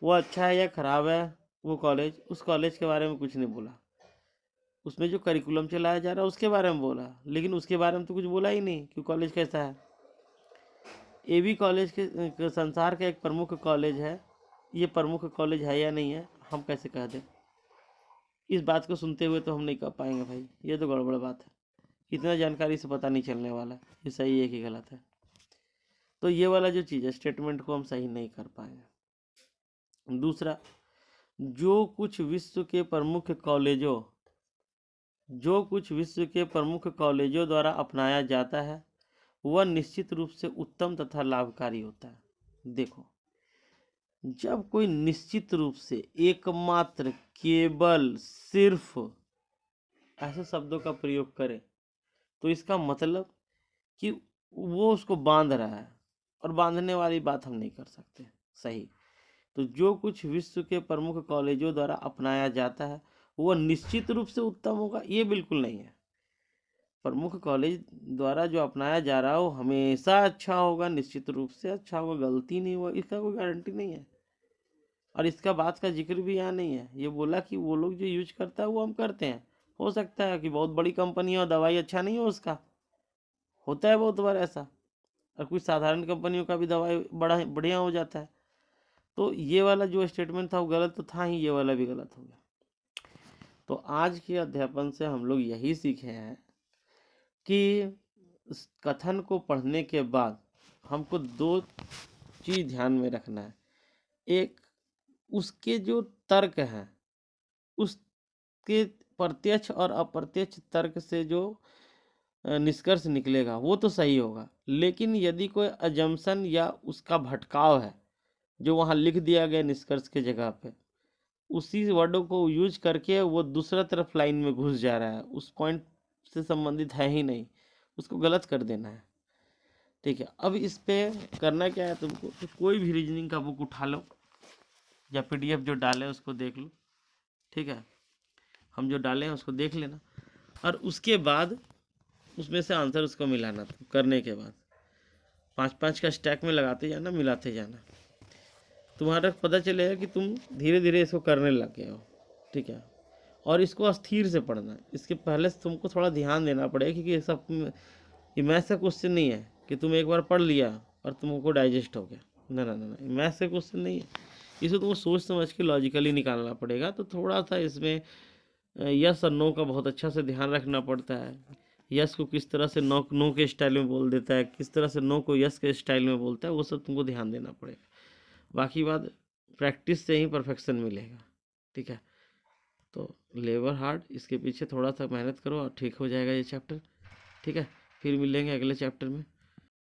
वो अच्छा है या खराब है वो कॉलेज, उस कॉलेज के बारे में कुछ नहीं बोला, उसमें जो करिकुलम चलाया जा रहा है उसके बारे में बोला, लेकिन उसके बारे में तो कुछ बोला ही नहीं कि कॉलेज कैसा है। एबी कॉलेज के संसार का एक प्रमुख कॉलेज है, ये प्रमुख कॉलेज है या नहीं है हम कैसे कह दें? इस बात को सुनते हुए तो हम नहीं कह पाएंगे भाई, ये तो गड़बड़ बात है, इतना जानकारी से पता नहीं चलने वाला ये सही है कि गलत है। तो ये वाला जो चीज़ है स्टेटमेंट को हम सही नहीं कर पाएंगे। दूसरा, जो कुछ विश्व के प्रमुख कॉलेजों द्वारा अपनाया जाता है वह निश्चित रूप से उत्तम तथा लाभकारी होता है। देखो, जब कोई निश्चित रूप से, एकमात्र, केवल, सिर्फ ऐसे शब्दों का प्रयोग करे तो इसका मतलब कि वो उसको बांध रहा है, और बांधने वाली बात हम नहीं कर सकते। सही, तो जो कुछ विश्व के प्रमुख कॉलेजों द्वारा अपनाया जाता है वह निश्चित रूप से उत्तम होगा, ये बिल्कुल नहीं है। प्रमुख कॉलेज द्वारा जो अपनाया जा रहा है वो हमेशा अच्छा होगा, निश्चित रूप से अच्छा होगा, गलती नहीं होगा, इसका कोई गारंटी नहीं है। और इसका बात का जिक्र भी यहाँ नहीं है, ये बोला कि वो लोग जो यूज करता है वो हम करते हैं। हो सकता है कि बहुत बड़ी कंपनी हो, दवाई अच्छा नहीं हो उसका, होता है बहुत बार ऐसा, और कुछ साधारण कंपनियों का भी दवाई बड़ा बढ़िया हो जाता है। तो ये वाला जो स्टेटमेंट था वो गलत तो था ही, ये वाला भी गलत हो गया। तो आज के अध्यापन से हम लोग यही सीखे हैं कि इस कथन को पढ़ने के बाद हमको 2 चीज़ ध्यान में रखना है। एक, उसके जो तर्क हैं उसके प्रत्यक्ष और अप्रत्यक्ष तर्क से जो निष्कर्ष निकलेगा वो तो सही होगा, लेकिन यदि कोई अजम्पशन या उसका भटकाव है जो वहाँ लिख दिया गया निष्कर्ष के जगह पे, उसी वर्डों को यूज करके वो दूसरा तरफ लाइन में घुस जा रहा है, उस पॉइंट से संबंधित है ही नहीं, उसको गलत कर देना है। ठीक है, अब इस पे करना क्या है तुमको, तो कोई भी रीजनिंग का बुक उठा लो या पीडीएफ जो डाले उसको देख लो। ठीक है, हम जो डाले हैं उसको देख लेना, और उसके बाद उसमें से आंसर उसको मिलाना। तुम करने के बाद 5-5 का स्टैक में लगाते जाना, मिलाते जाना, तुम्हारा पता चलेगा कि तुम धीरे धीरे इसको करने लग गए हो। ठीक है, और इसको अस्थिर से पढ़ना, इसके पहले तुमको थोड़ा ध्यान देना पड़ेगा, क्योंकि सब ये मैथ्स का क्वेश्चन नहीं है कि तुम एक बार पढ़ लिया और तुमको डाइजेस्ट हो गया। ना ना ना, मैथ्स का क्वेश्चन नहीं है, इसे तुमको सोच समझ के लॉजिकली निकालना पड़ेगा। तो थोड़ा सा इसमें यस और नो का बहुत अच्छा से ध्यान रखना पड़ता है। यस को किस तरह से नो नो के स्टाइल में बोल देता है, किस तरह से नो को यस के स्टाइल में बोलता है, वो सब तुमको ध्यान देना पड़ेगा। बाकी बात प्रैक्टिस से ही परफेक्शन मिलेगा। ठीक है, तो लेबर हार्ड, इसके पीछे थोड़ा सा मेहनत करो और ठीक हो जाएगा ये चैप्टर। ठीक है, फिर मिलेंगे अगले चैप्टर में।